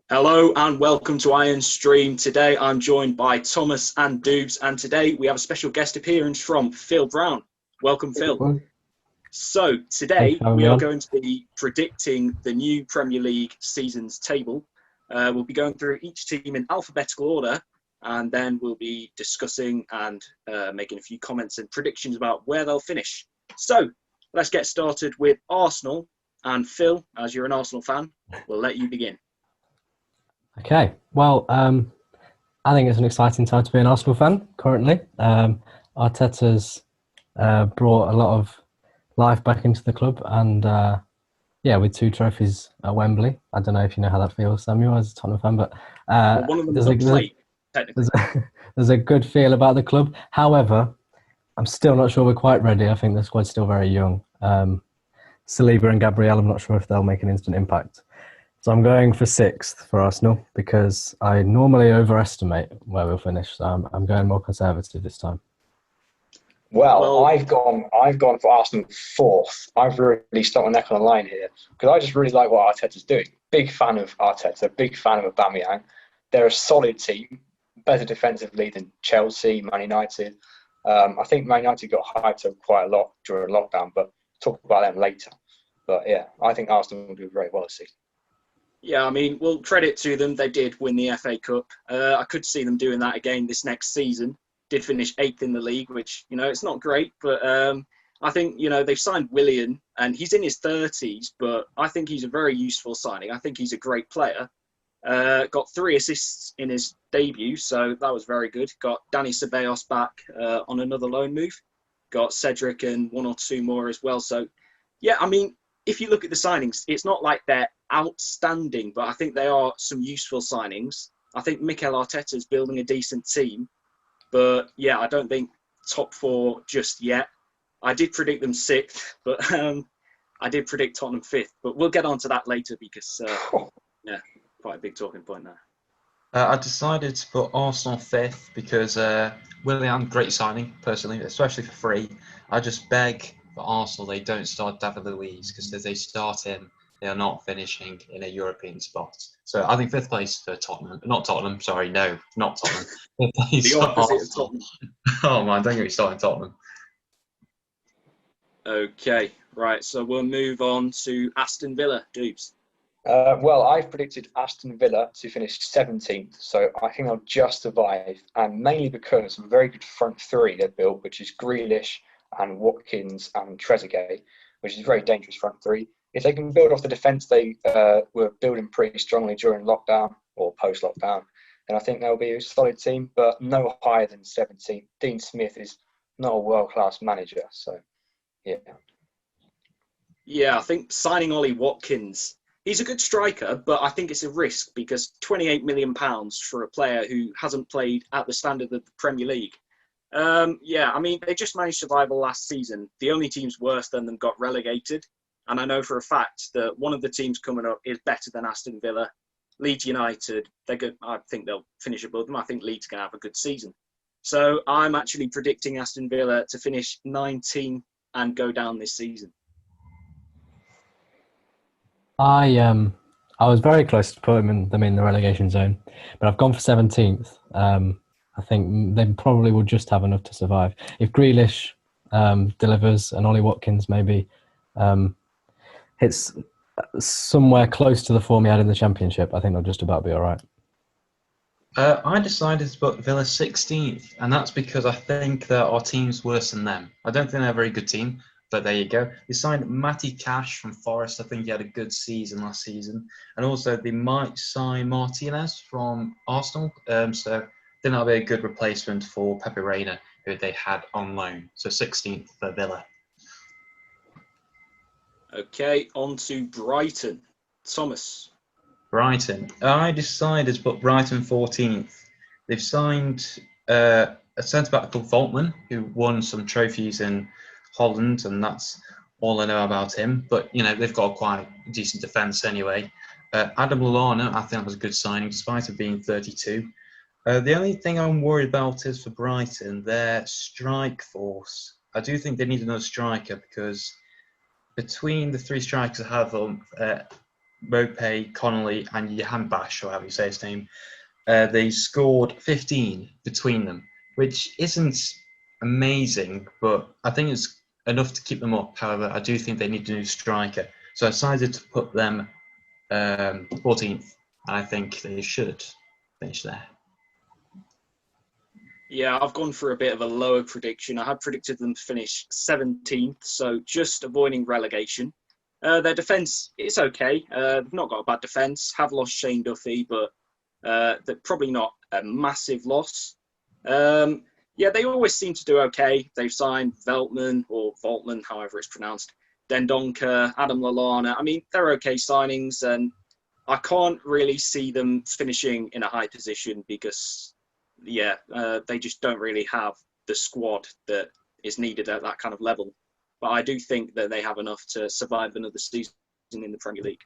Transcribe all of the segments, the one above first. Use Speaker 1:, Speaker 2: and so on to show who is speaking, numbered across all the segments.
Speaker 1: Hello and welcome to Iron Stream. Today I'm joined by Thomas and Doobz, and today we have a special guest appearance from Phil Brown. Welcome, Phil. So today we are going to be predicting the new Premier League season's table. We'll be going through each team in alphabetical order, and then we'll be discussing and making a few comments and predictions about where they'll finish. So let's get started with Arsenal. And Phil, as you're an Arsenal fan, we'll let you begin.
Speaker 2: Okay, well, I think it's an exciting time to be an Arsenal fan currently. Arteta's brought a lot of life back into the club, and with 2 trophies at Wembley. I don't know if you know how that feels, Samuel, as a Tottenham fan, but
Speaker 1: one of them is a plate, technically.
Speaker 2: There's a good feel about the club. However, I'm still not sure we're quite ready. I think the squad's still very young. Saliba and Gabriel, I'm not sure if they'll make an instant impact. So I'm going for 6th for Arsenal because I normally overestimate where we'll finish. So I'm going more conservative this time.
Speaker 3: Well, I've gone for Arsenal 4th. I've really stuck my neck on the line here because I just really like what Arteta's doing. Big fan of Arteta, big fan of Aubameyang. They're a solid team, better defensively than Chelsea, Man United. I think Man United got hyped up quite a lot during lockdown, but talk about them later. But yeah, I think Arsenal will do very well this season.
Speaker 1: Yeah, I mean, well, credit to them. They did win the FA Cup. I could see them doing that again this next season. Did finish 8th in the league, which, it's not great. But I think, they've signed Willian, and he's in his 30s, but I think he's a very useful signing. I think he's a great player. Got 3 assists in his debut, so that was very good. Got Dani Ceballos back on another loan move. Got Cedric and 1 or 2 more as well. So, yeah, I mean, if you look at the signings, it's not like they're outstanding, but I think they are some useful signings. I think Mikel Arteta's building a decent team, but yeah, I don't think top 4 just yet. I did predict them 6th, but I did predict Tottenham 5th, but we'll get on to that later because, quite a big talking point there.
Speaker 4: I decided to put Arsenal 5th because Willian, great signing, personally, especially for free. I just beg for Arsenal they don't start David Luiz because if they start him, they are not finishing in a European spot. So I think 5th place for Tottenham. Not Tottenham, sorry, no, not Tottenham. 5th place
Speaker 1: the opposite
Speaker 4: Arsenal.
Speaker 1: of Tottenham.
Speaker 4: Oh man, don't get me started Tottenham.
Speaker 1: Okay, right, so we'll move on to Aston Villa. Doobz.
Speaker 3: Well, I've predicted Aston Villa to finish 17th, so I think they'll just survive, and mainly because of a very good front 3 they've built, which is Grealish and Watkins and Trezeguet, which is a very dangerous front 3. If they can build off the defence they were building pretty strongly during lockdown or post-lockdown, then I think they'll be a solid team, but no higher than 17th. Dean Smith is not a world-class manager, so yeah.
Speaker 1: Yeah, I think signing Ollie Watkins, he's a good striker, but I think it's a risk because £28 million for a player who hasn't played at the standard of the Premier League. I mean, they just managed survival last season. The only teams worse than them got relegated. And I know for a fact that one of the teams coming up is better than Aston Villa. Leeds United, I think they'll finish above them. I think Leeds can have a good season. So I'm actually predicting Aston Villa to finish 19 and go down this season.
Speaker 2: I was very close to putting them in the relegation zone, but I've gone for 17th. I think they probably will just have enough to survive. If Grealish delivers and Ollie Watkins maybe hits somewhere close to the form he had in the Championship, I think they'll just about be all right.
Speaker 4: I decided to put Villa 16th, and that's because I think there are teams worse than them. I don't think they're a very good team, but there you go. They signed Matty Cash from Forest. I think he had a good season last season. And also they might sign Martinez from Arsenal. So I think that'll be a good replacement for Pepe Reina, who they had on loan. So 16th for Villa.
Speaker 1: Okay, on to Brighton. Thomas.
Speaker 4: Brighton. I decided to put Brighton 14th. They've signed a centre-back called Voltman, who won some trophies in Holland, and that's all I know about him. But, they've got quite a decent defence anyway. Adam Lallana, I think that was a good signing, despite it being 32. The only thing I'm worried about is for Brighton, their strike force. I do think they need another striker because between the 3 strikers I have them, Mope, Connolly, and Johan Bash, or however you say his name, they scored 15 between them, which isn't amazing, but I think it's enough to keep them up. However, I do think they need a new striker. So I decided to put them 14th, and I think they should finish there.
Speaker 1: Yeah, I've gone for a bit of a lower prediction. I had predicted them to finish 17th, so just avoiding relegation. Their defence is okay. They've not got a bad defence. Have lost Shane Duffy, but they're probably not a massive loss. Yeah, they always seem to do okay. They've signed Veltman, or Voltman, however it's pronounced, Dendoncker, Adam Lallana. I mean, they're okay signings, and I can't really see them finishing in a high position because, they just don't really have the squad that is needed at that kind of level. But I do think that they have enough to survive another season in the Premier League.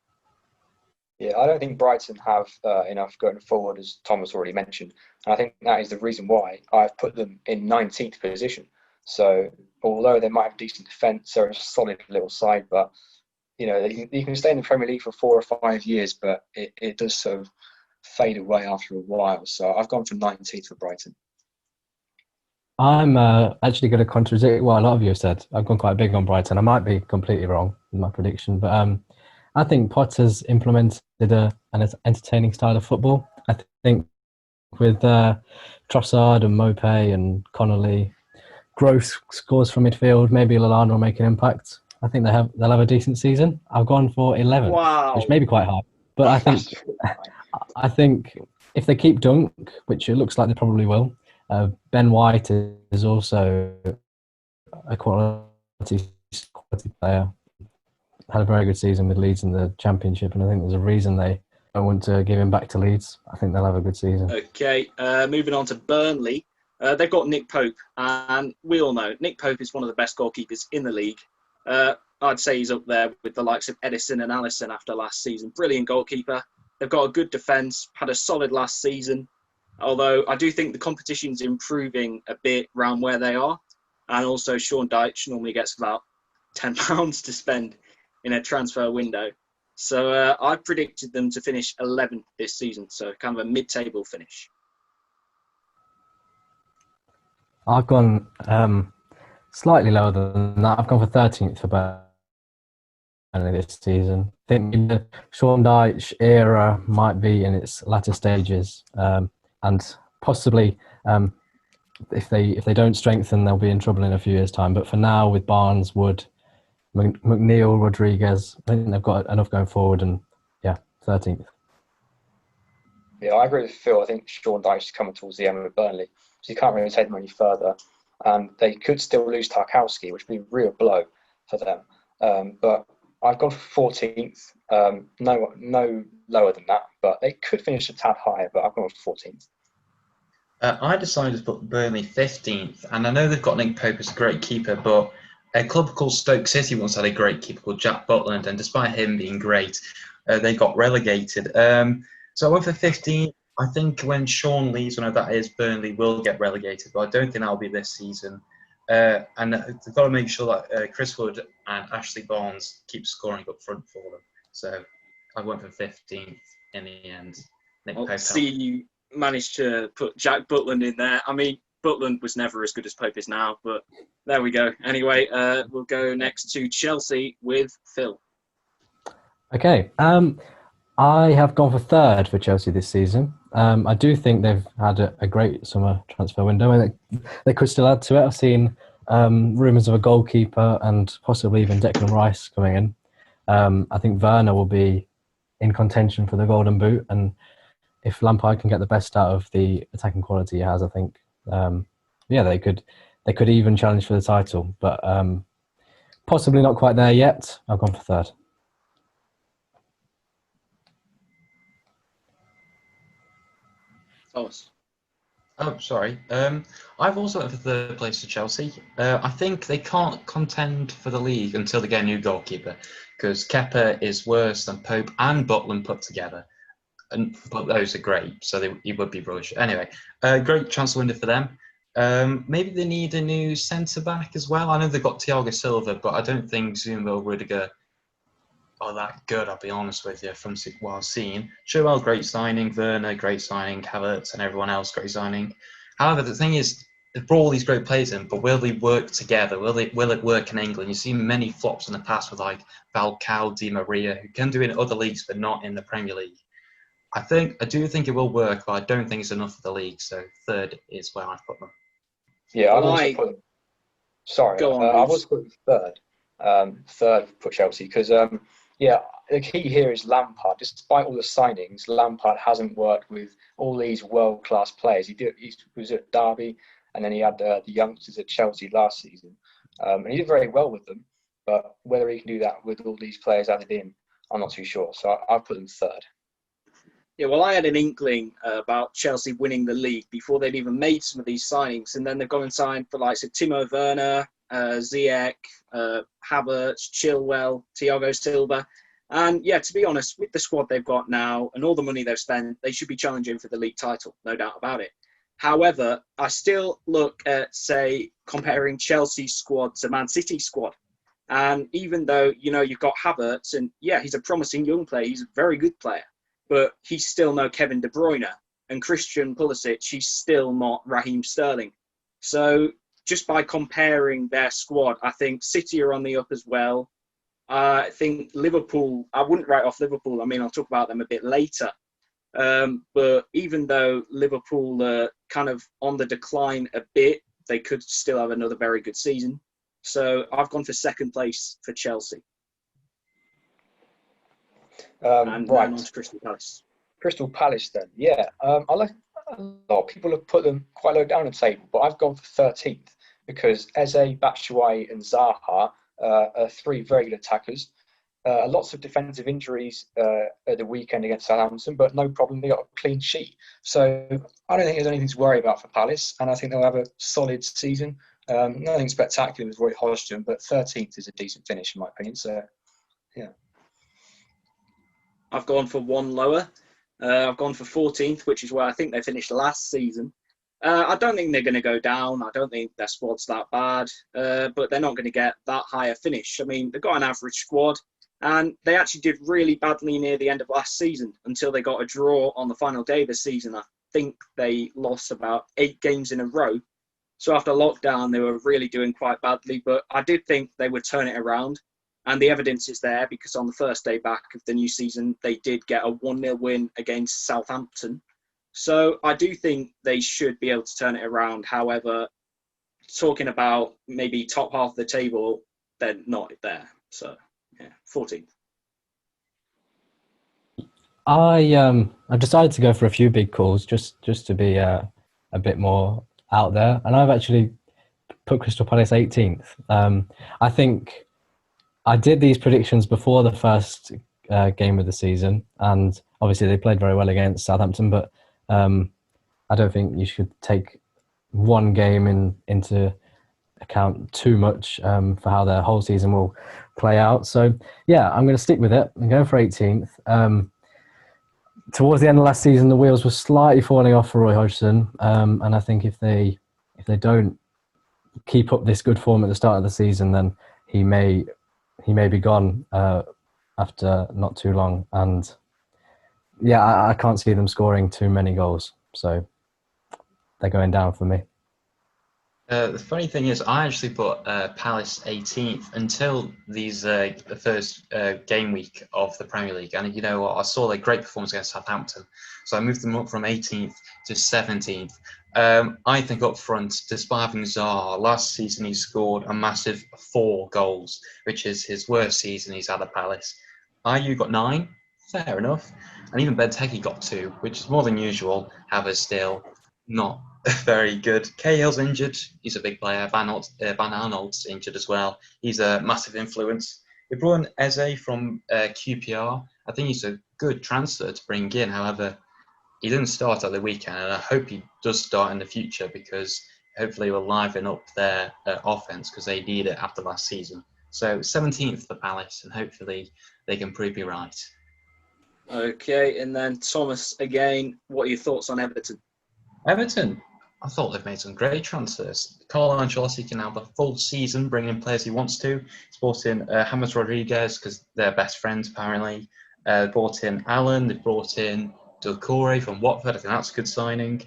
Speaker 3: Yeah, I don't think Brighton have enough going forward, as Thomas already mentioned. And I think that is the reason why I've put them in 19th position. So although they might have decent defence, they're a solid little side, but you can stay in the Premier League for 4 or 5 years, but it does sort of fade away after a while. So I've gone for 19th for Brighton.
Speaker 2: I'm actually going to contradict what a lot of you have said. I've gone quite big on Brighton. I might be completely wrong in my prediction, but I think Potter's implemented an entertaining style of football. I think with Trossard and Mope and Connolly, Gross scores from midfield, maybe Lallana will make an impact. I think they'll have a decent season. I've gone for 11th,
Speaker 1: Wow.
Speaker 2: which may be quite high, but I think if they keep Dunk, which it looks like they probably will, Ben White is also a quality player. Had a very good season with Leeds in the Championship, and I think there's a reason they don't want to give him back to Leeds. I think they'll have a good season.
Speaker 1: Okay, moving on to Burnley. They've got Nick Pope, and we all know Nick Pope is one of the best goalkeepers in the league. I'd say he's up there with the likes of Edison and Allison after last season. Brilliant goalkeeper. They've got a good defence, had a solid last season. Although I do think the competition's improving a bit around where they are. And also Sean Dyche normally gets about £10 to spend in a transfer window. So I predicted them to finish 11th this season. So kind of a mid-table finish.
Speaker 2: I've gone slightly lower than that. I've gone for 13th for Burnley this season. I think the Sean Dyche era might be in its latter stages, and possibly if they don't strengthen, they'll be in trouble in a few years' time. But for now, with Barnes, Wood, McNeil, Rodriguez, I think they've got enough going forward, and 13th.
Speaker 3: Yeah, I agree with Phil. I think Sean Dyche is coming towards the end with Burnley, so you can't really take them any further. They could still lose Tarkowski, which would be a real blow for them. But I've gone for 14th. No lower than that, but they could finish a tad higher, but I've gone for 14th.
Speaker 4: I decided to put Burnley 15th, and I know they've got Nick Pope as a great keeper, but a club called Stoke City once had a great keeper called Jack Butland, and despite him being great, they got relegated. So I went for 15th. I think when Sean leaves, whenever that is, Burnley will get relegated, but I don't think that'll be this season. And they've got to make sure that Chris Wood and Ashley Barnes keep scoring up front for them. So I went for 15th in the end.
Speaker 1: See, you managed to put Jack Butland in there. I mean, Butland was never as good as Pope is now, but there we go. Anyway, we'll go next to Chelsea with Phil.
Speaker 2: Okay. I have gone for 3rd for Chelsea this season. I do think they've had a great summer transfer window, and they could still add to it. I've seen rumours of a goalkeeper and possibly even Declan Rice coming in. I think Werner will be in contention for the Golden Boot, and if Lampard can get the best out of the attacking quality he has, I think, they could even challenge for the title, but possibly not quite there yet. I've gone for 3rd.
Speaker 1: Thomas.
Speaker 4: Oh, sorry. I've also went for 3rd place for Chelsea. I think they can't contend for the league until they get a new goalkeeper, because Kepa is worse than Pope and Butland put together. But those are great, so he would be rubbish. Anyway, great transfer window for them. Maybe they need a new centre-back as well. I know they've got Thiago Silva, but I don't think Zuma or Rudiger are that good, I'll be honest with you, from what I've seen. Chilwell, great signing. Werner, great signing. Havertz and everyone else, great signing. However, the thing is, they've brought all these great players in, but will they work together? Will it work in England? You've seen many flops in the past with like Falcao, Di Maria, who can do it in other leagues, but not in the Premier League. I do think it will work, but I don't think it's enough for the league. So third is where I've put them.
Speaker 3: Yeah, I've
Speaker 1: Well,
Speaker 3: also put them. Sorry,
Speaker 1: Go on,
Speaker 3: I've
Speaker 1: Doobz.
Speaker 3: also put them third. Third put Chelsea because yeah, the key here is Lampard. Despite all the signings, Lampard hasn't worked with all these world-class players. He was at Derby, and then he had the youngsters at Chelsea last season, and he did very well with them. But whether he can do that with all these players added in, I'm not too sure. So I've put them third.
Speaker 1: Yeah, well, I had an inkling about Chelsea winning the league before they'd even made some of these signings, and then they've gone and signed for like Timo Werner, Ziyech, Havertz, Chilwell, Thiago Silva. And yeah, to be honest, with the squad they've got now and all the money they've spent, they should be challenging for the league title, no doubt about it. However, I still look at, say, comparing Chelsea's squad to Man City's squad. And even though, you've got Havertz, and yeah, he's a promising young player, he's a very good player, but he's still no Kevin De Bruyne. And Christian Pulisic, he's still not Raheem Sterling. So just by comparing their squad, I think City are on the up as well. I think Liverpool, I wouldn't write off Liverpool. I mean, I'll talk about them a bit later. But even though Liverpool are kind of on the decline a bit, they could still have another very good season. So I've gone for second place for Chelsea. And
Speaker 3: Right.
Speaker 1: then on to Crystal Palace.
Speaker 3: Crystal Palace then. Yeah. I like a lot of people have put them quite low down the table, but I've gone for 13th because Eze, Batshuayi and Zaha are three very good attackers. Lots of defensive injuries at the weekend against Southampton, but no problem. They got a clean sheet. So I don't think there's anything to worry about for Palace, and I think they'll have a solid season. Nothing spectacular with Roy Hodgson, but 13th is a decent finish in my opinion. So, yeah.
Speaker 1: I've gone for one lower. I've gone for 14th, which is where I think they finished last season. I don't think they're going to go down. I don't think their squad's that bad, but they're not going to get that high a finish. I mean, they've got an average squad, and they actually did really badly near the end of last season until they got a draw on the final day of the season. I think they lost about 8 games in a row. So after lockdown, they were really doing quite badly, but I did think they would turn it around. And the evidence is there because on the first day back of the new season, they did get a 1-0 win against Southampton. So I do think they should be able to turn it around. However, talking about maybe top half of the table, they're not there. So, yeah, 14th.
Speaker 2: I decided to go for a few big calls just to be a bit more out there, and I've actually put Crystal Palace 18th. I think I did these predictions before the first game of the season, and obviously they played very well against Southampton, but I don't think you should take one game into account too much for how their whole season will play out. So yeah, I'm going to stick with it. I'm going for 18th. Towards the end of last season, the wheels were slightly falling off for Roy Hodgson, and I think if they don't keep up this good form at the start of the season, then he may be gone after not too long. And yeah, I can't see them scoring too many goals, so they're going down for me.
Speaker 4: The funny thing is, I actually put Palace 18th until the first game week of the Premier League. And you know what? I saw their great performance against Southampton. So I moved them up from 18th to 17th. I think up front, despite having Zaha, last season he scored a massive 4 goals, which is his worst season he's had at Palace. Ayew got 9, fair enough. And even Benteke got 2, which is more than usual. Havertz still not very good. Cahill's injured. He's a big player. Van Aanholt's injured as well. He's a massive influence. We brought in Eze from QPR. I think he's a good transfer to bring in. However, he didn't start at the weekend, and I hope he does start in the future because hopefully we'll liven up their offense because they need it after last season. So 17th for Palace, and hopefully they can prove me right.
Speaker 1: Okay, and then Thomas, again, what are your thoughts on Everton?
Speaker 4: Everton. I thought they've made some great transfers. Carlo Ancelotti can have a full season bringing in players he wants to. He's brought in James Rodriguez because they're best friends, apparently. Brought in Allen. They've brought in Doucouré from Watford. I think that's a good signing.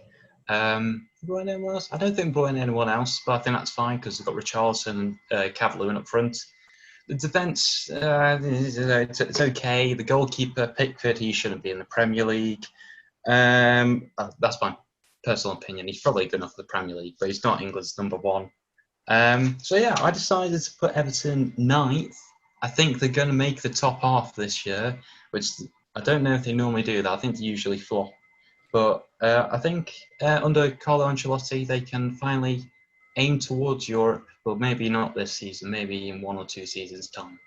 Speaker 4: Brought in anyone else? I don't think they brought in anyone else, but I think that's fine because they've got Richarlison and Calvert-Lewin up front. The defence, it's okay. The goalkeeper, Pickford, he shouldn't be in the Premier League. That's my personal opinion. He's probably good enough for the Premier League, but he's not England's number one. So yeah, I decided to put Everton 9th. I think they're going to make the top half this year, which I don't know if they normally do that. I think they usually flop. But I think under Carlo Ancelotti, they can finally aim towards Europe, but maybe not this season, maybe in 1 or 2 seasons' time.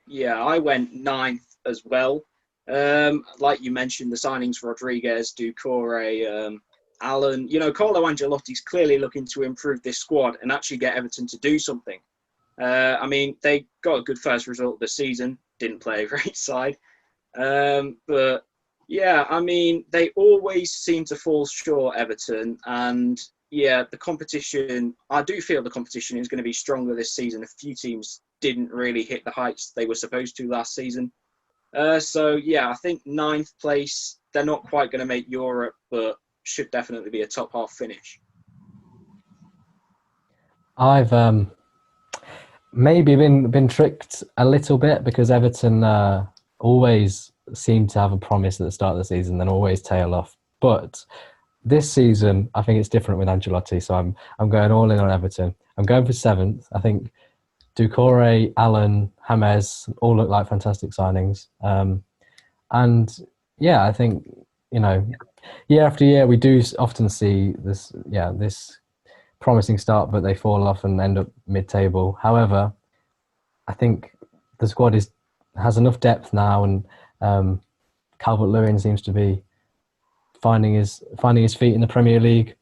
Speaker 1: Yeah, I went 9th as well. Like you mentioned, the signings Rodriguez, Doucouré, Allen. You know, Carlo Ancelotti's clearly looking to improve this squad and actually get Everton to do something. I mean, they got a good first result of the season. Didn't play a great side. But yeah, I mean, they always seem to fall short, Everton. And yeah, the competition, I do feel the competition is going to be stronger this season. A few teams didn't really hit the heights they were supposed to last season. So yeah, I think 9th place, they're not quite going to make Europe, but should definitely be a top half finish.
Speaker 2: I've maybe been tricked a little bit because Everton always seem to have a promise at the start of the season, then always tail off. But this season, I think it's different with Ancelotti, so I'm going all in on Everton. I'm going for 7th. I think Doucouré, Allen, James all look like fantastic signings. And yeah, I think, you know, year after year, we do often see this promising start, but they fall off and end up mid-table. However, I think the squad has enough depth now, and Calvert-Lewin seems to be finding his feet in the Premier League.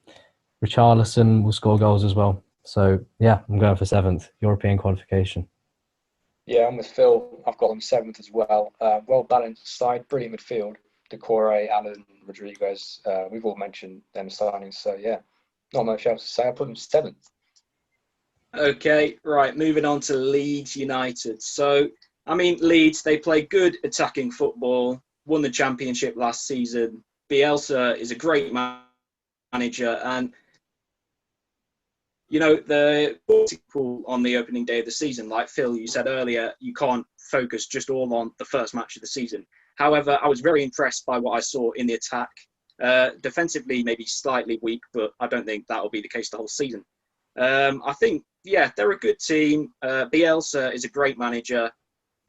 Speaker 2: Richarlison will score goals as well. So yeah, I'm going for 7th, European qualification.
Speaker 3: Yeah, I'm with Phil. I've got them 7th as well. Well-balanced side, brilliant midfield. Doucouré, Allen, Rodriguez. We've all mentioned them signings. So yeah, not much else to say. I put them 7th.
Speaker 1: Okay, right. Moving on to Leeds United. So, I mean, Leeds, they play good attacking football, won the championship last season. Bielsa is a great manager. And, you know, the pool on the opening day of the season, like Phil, you said earlier, you can't focus just all on the first match of the season. However, I was very impressed by what I saw in the attack. Defensively, maybe slightly weak, but I don't think that will be the case the whole season. I think, yeah, they're a good team. Bielsa is a great manager,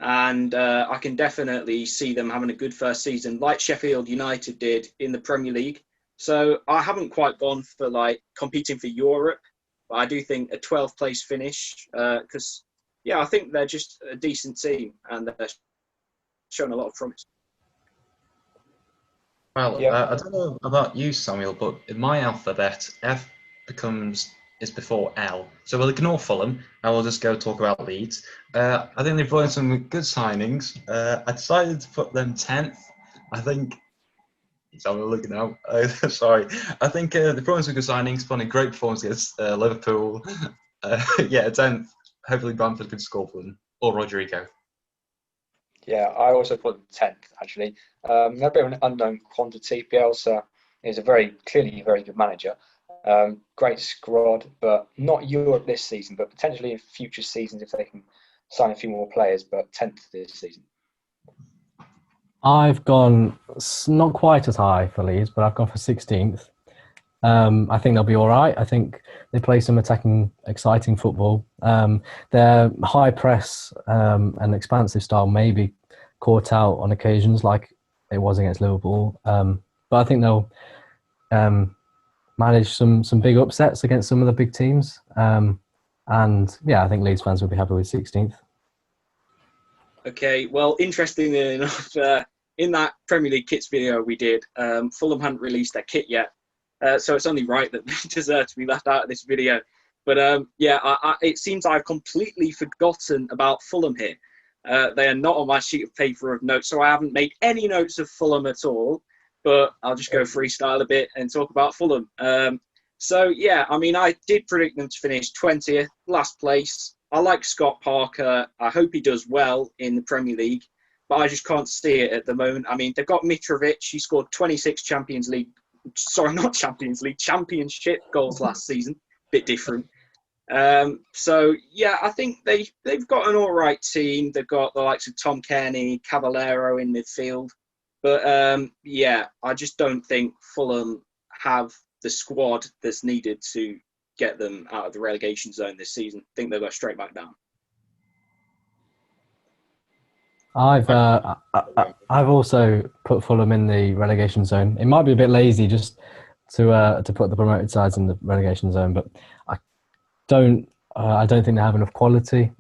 Speaker 1: and I can definitely see them having a good first season, like Sheffield United did in the Premier League. So I haven't quite gone for like competing for Europe, but I do think a 12th place finish because, yeah, I think they're just a decent team and they're showing a lot of promise.
Speaker 4: Well,
Speaker 3: Yeah.
Speaker 4: I don't know about you, Samuel, but in my alphabet, F is before L. So we'll ignore Fulham and we'll just go talk about Leeds. I think they've brought in some good signings. I decided to put them 10th. I think. Samuel looking out. Sorry. I think they brought in some good signings, put in a great performance against Liverpool. Yeah, 10th. Hopefully Bamford can score for them. Or Rodrigo.
Speaker 3: Yeah, I also put them 10th, actually. They're a bit of an unknown quantity. Bielsa is clearly a very good manager. Great squad, but not Europe this season, but potentially in future seasons if they can sign a few more players, but 10th this season.
Speaker 2: I've gone not quite as high for Leeds, but I've gone for 16th. I think they'll be all right. I think they play some attacking, exciting football. Their high press and expansive style may be caught out on occasions, like it was against Liverpool. But I think they'll manage some big upsets against some of the big teams. And yeah, I think Leeds fans will be happy with 16th.
Speaker 1: Okay, well, interestingly enough, in that Premier League kits video we did, Fulham hadn't released their kit yet. So it's only right that they deserve to be left out of this video. But yeah, it seems I've completely forgotten about Fulham here. They are not on my sheet of paper of notes, so I haven't made any notes of Fulham at all. But I'll just go freestyle a bit and talk about Fulham. So, yeah, I mean, I did predict them to finish 20th, last place. I like Scott Parker. I hope he does well in the Premier League, but I just can't see it at the moment. I mean, they've got Mitrovic. He scored 26 Championship goals last season. Bit different. So, yeah, I think they've got an all right team. They've got the likes of Tom Kearney, Cavallero in midfield. But, yeah, I just don't think Fulham have the squad that's needed to get them out of the relegation zone this season. I think they'll go straight back down.
Speaker 2: I've also put Fulham in the relegation zone. It might be a bit lazy just to put the promoted sides in the relegation zone, but I don't think they have enough quality.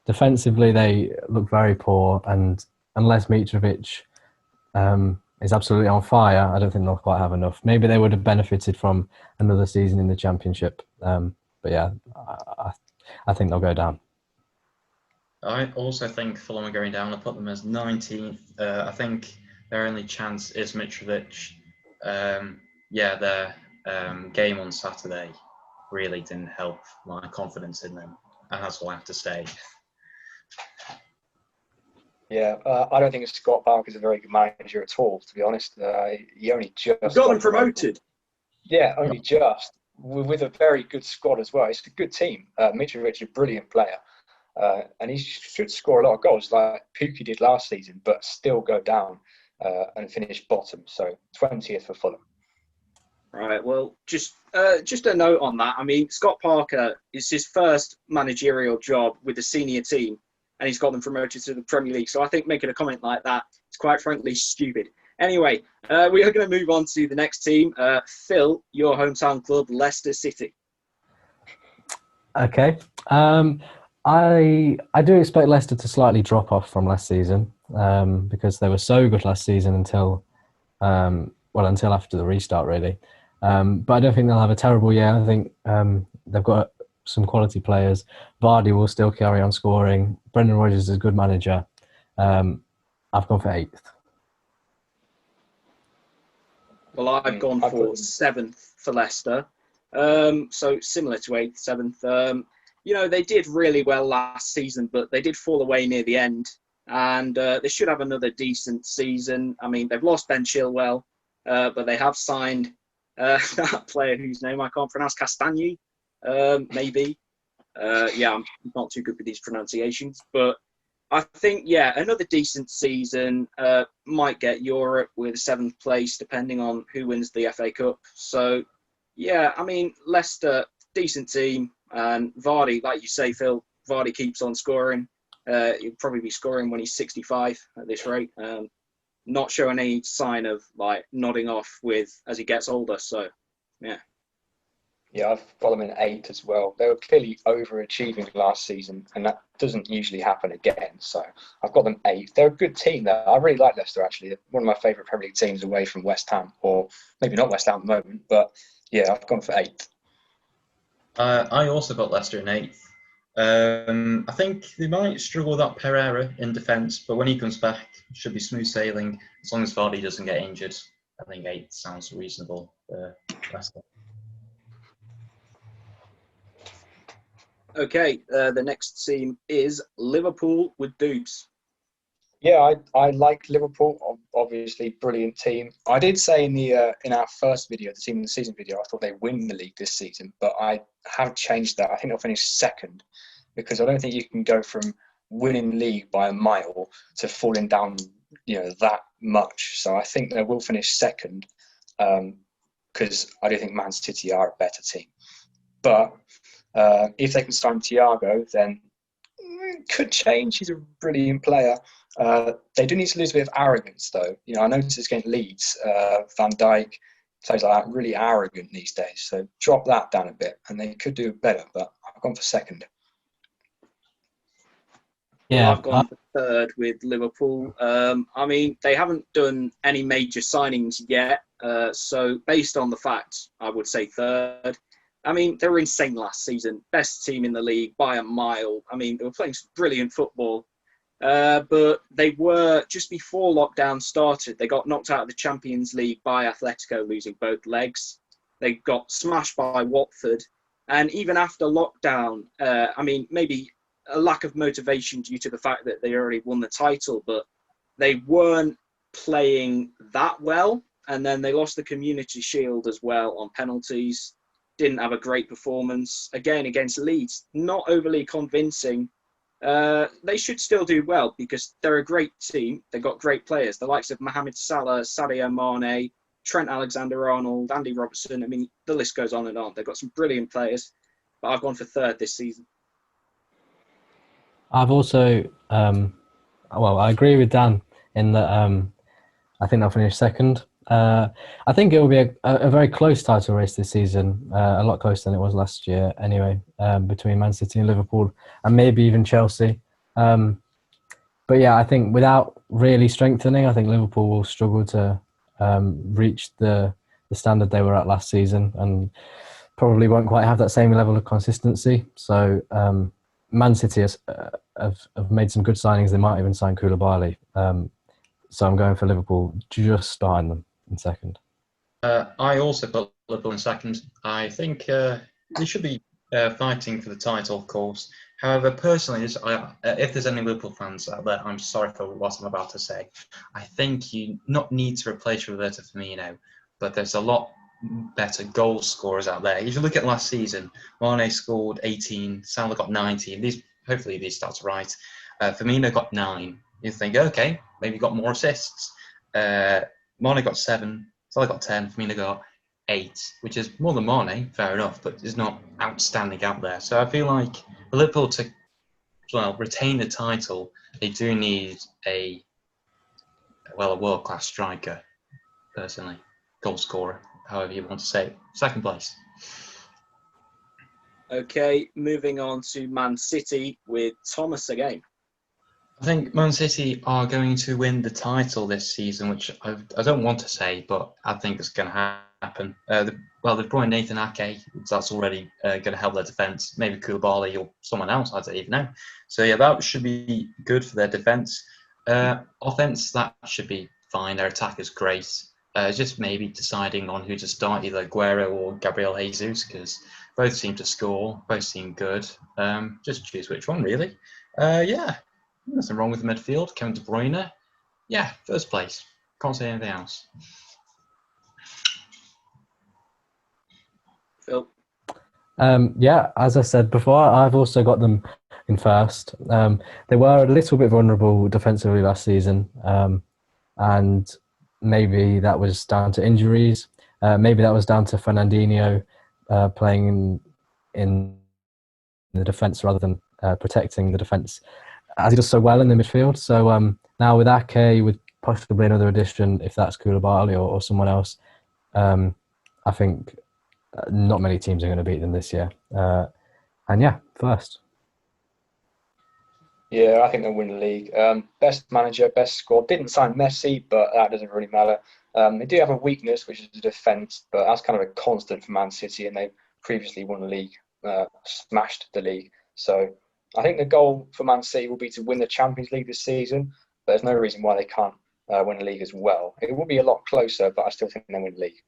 Speaker 2: Defensively, they look very poor, and unless Mitrovic is absolutely on fire, I don't think they'll quite have enough. Maybe they would have benefited from another season in the Championship. But yeah, I think they'll go down.
Speaker 4: I also think Fulham are going down. I put them as 19th. I think their only chance is Mitrovic. Their game on Saturday really didn't help my confidence in them. And that's all I have to say.
Speaker 3: Yeah, I don't think Scott Parker's a very good manager at all, to be honest. He only just
Speaker 1: got them promoted.
Speaker 3: Yeah, only just. With a very good squad as well. It's a good team. Mitrovic is a brilliant player. And he should score a lot of goals like Pukki did last season, but still go down and finish bottom. So 20th for Fulham.
Speaker 1: Right, well, just a note on that. I mean, Scott Parker is his first managerial job with a senior team, and he's got them promoted to the Premier League. So I think making a comment like that is quite frankly stupid. Anyway, we are going to move on to the next team. Phil, your hometown club, Leicester City.
Speaker 2: Okay. I do expect Leicester to slightly drop off from last season because they were so good last season until after the restart, really. But I don't think they'll have a terrible year. I think they've got some quality players. Vardy will still carry on scoring. Brendan Rodgers is a good manager. I've gone for 8th.
Speaker 1: Well, I've gone for 7th for Leicester. So similar to 8th, 7th. They did really well last season, but they did fall away near the end. And they should have another decent season. I mean, they've lost Ben Chilwell, but they have signed that player whose name I can't pronounce, Castagni, maybe. I'm not too good with these pronunciations. But I think, another decent season. Might get Europe with 7th place, depending on who wins the FA Cup. So, I mean, Leicester, decent team. And Vardy, like you say, Phil, Vardy keeps on scoring. He'll probably be scoring when he's 65 at this rate. Not showing any sign of nodding off as he gets older. So, yeah.
Speaker 3: Yeah, I've got them in 8 as well. They were clearly overachieving last season, and that doesn't usually happen again. So I've got them 8. They're a good team, though. I really like Leicester, actually. They're one of my favourite Premier League teams away from West Ham, or maybe not West Ham at the moment, but yeah, I've gone for 8.
Speaker 4: I also got Leicester in 8th. I think they might struggle without Pereira in defence, but when he comes back, it should be smooth sailing as long as Vardy doesn't get injured. I think 8 sounds reasonable for Leicester.
Speaker 1: Okay, the next team is Liverpool with Doobz.
Speaker 3: Yeah, I like Liverpool. Obviously, brilliant team. I did say in our first video, the team of the season video, I thought they'd win the league this season, but I have changed that. I think they'll finish 2nd because I don't think you can go from winning league by a mile to falling down, that much. So I think they will finish 2nd because I do think Man City are a better team. But if they can sign Thiago, then it could change. He's a brilliant player. They do need to lose a bit of arrogance, though. I noticed against Leeds, Van Dijk, players like that, really arrogant these days. So drop that down a bit, and they could do better. But I've gone for 2nd.
Speaker 1: Yeah, I've gone for 3rd with Liverpool. I mean, they haven't done any major signings yet. So based on the facts, I would say 3rd. I mean, they were insane last season. Best team in the league by a mile. I mean, they were playing some brilliant football. But they were, just before lockdown started, they got knocked out of the Champions League by Atletico, losing both legs. They got smashed by Watford. And even after lockdown, maybe a lack of motivation due to the fact that they already won the title, but they weren't playing that well. And then they lost the Community Shield as well on penalties. Didn't have a great performance. Again, against Leeds, not overly convincing. They should still do well because they're a great team. They've got great players. The likes of Mohamed Salah, Sadio Mane, Trent Alexander-Arnold, Andy Robertson. I mean, the list goes on and on. They've got some brilliant players. But I've gone for third this season.
Speaker 2: I've also, I agree with Dan in that I think they'll finish second. I think it will be a very close title race this season, a lot closer than it was last year anyway, between Man City and Liverpool and maybe even Chelsea. But yeah, I think without really strengthening, I think Liverpool will struggle to reach the standard they were at last season and probably won't quite have that same level of consistency. So Man City have made some good signings. They might even sign Koulibaly. So I'm going for Liverpool just behind them in second.
Speaker 4: I also put Liverpool in second. I think they should be fighting for the title, of course. However, personally, if there's any Liverpool fans out there, I'm sorry for what I'm about to say. I think you not need to replace Roberto Firmino, but there's a lot better goal scorers out there. If you look at last season, Mane scored 18, Salah got 19. Hopefully these stats are right. Firmino got 9. You think, okay, maybe got more assists. Mane got 7, Salah got 10, Firmino got 8, which is more than Mane, fair enough, but is not outstanding out there. So I feel like for Liverpool to retain the title, they do need a world-class striker, personally. Goal scorer, however you want to say it. Second place.
Speaker 1: Okay, moving on to Man City with Thomas again.
Speaker 4: I think Man City are going to win the title this season, which I don't want to say, but I think it's going to happen. They've brought in Nathan Ake, so that's already going to help their defence. Maybe Koulibaly or someone else, I don't even know. So yeah, that should be good for their defence. Offence, that should be fine. Their attack is great. Just maybe deciding on who to start, either Aguero or Gabriel Jesus, because both seem to score, both seem good. Just choose which one, really. Nothing wrong with the midfield. Kevin De Bruyne, first place. Can't say anything else.
Speaker 1: Phil?
Speaker 2: As I said before, I've also got them in first. They were a little bit vulnerable defensively last season, and maybe that was down to injuries. Maybe that was down to Fernandinho playing in the defence rather than protecting the defence, as he does so well in the midfield. So now with Ake, with possibly another addition, if that's Koulibaly or someone else, I think not many teams are going to beat them this year. First.
Speaker 3: Yeah, I think they'll win the league. Best manager, best squad. Didn't sign Messi, but that doesn't really matter. They do have a weakness, which is the defence, but that's kind of a constant for Man City, and they previously won the league, smashed the league. So I think the goal for Man City will be to win the Champions League this season, but there's no reason why they can't win the league as well. It will be a lot closer, but I still think they'll win the league.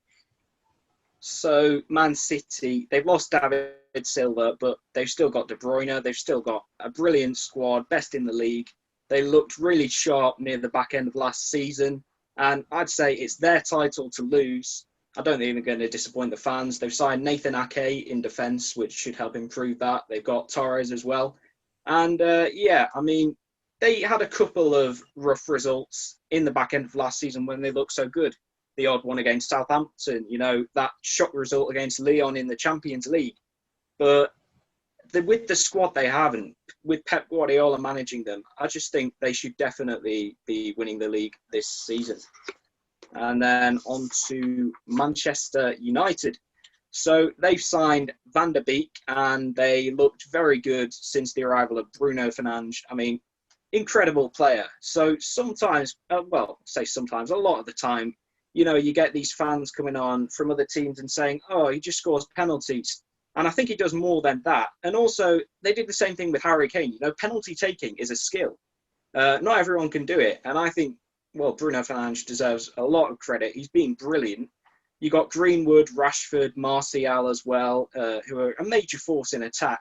Speaker 1: So Man City, they've lost David Silva, but they've still got De Bruyne. They've still got a brilliant squad, best in the league. They looked really sharp near the back end of last season. And I'd say it's their title to lose. I don't think they're going to disappoint the fans. They've signed Nathan Ake in defence, which should help improve that. They've got Torres as well. And they had a couple of rough results in the back end of last season when they looked so good. The odd one against Southampton, that shock result against Lyon in the Champions League. But with the squad they have and with Pep Guardiola managing them, I just think they should definitely be winning the league this season. And then on to Manchester United. So they've signed Van der Beek and they looked very good since the arrival of Bruno Fernandes. I mean, incredible player. So sometimes, a lot of the time, you get these fans coming on from other teams and saying, oh, he just scores penalties. And I think he does more than that. And also, they did the same thing with Harry Kane. Penalty taking is a skill. Not everyone can do it. And I think, Bruno Fernandes deserves a lot of credit. He's been brilliant. You got Greenwood, Rashford, Martial as well, who are a major force in attack.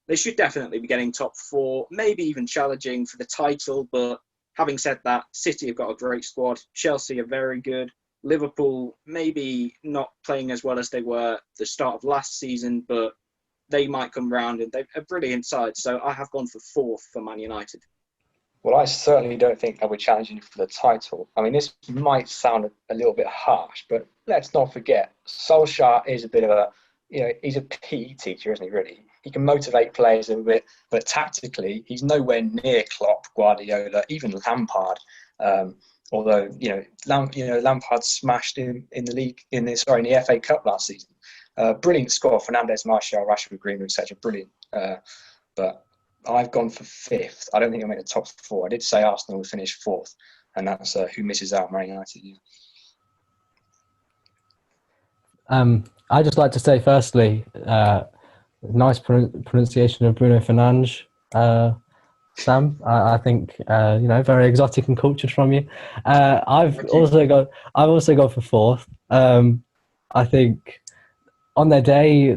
Speaker 1: They should definitely be getting top 4, maybe even challenging for the title. But having said that, City have got a great squad. Chelsea are very good. Liverpool maybe not playing as well as they were the start of last season, but they might come round, and they're a brilliant side. So I have gone for 4th for Man United.
Speaker 3: Well, I certainly don't think they'll be challenging for the title. I mean, this might sound a little bit harsh, but let's not forget, Solskjaer is a bit of a, he's a PE teacher, isn't he, really? He can motivate players a bit, but tactically, he's nowhere near Klopp, Guardiola, even Lampard. Although, Lampard smashed him in the league, in the FA Cup last season. Brilliant score, Fernandes, Martial, Rashford, Greenwood, etc. Brilliant. But I've gone for 5th. I don't think I'll make the top 4. I did say Arsenal would finish 4th, and that's who misses out, Man United.
Speaker 2: I'd just like to say, firstly, nice pronunciation of Bruno Fernandes, Sam. I think very exotic and cultured from you. I've also gone for 4th. I think on their day,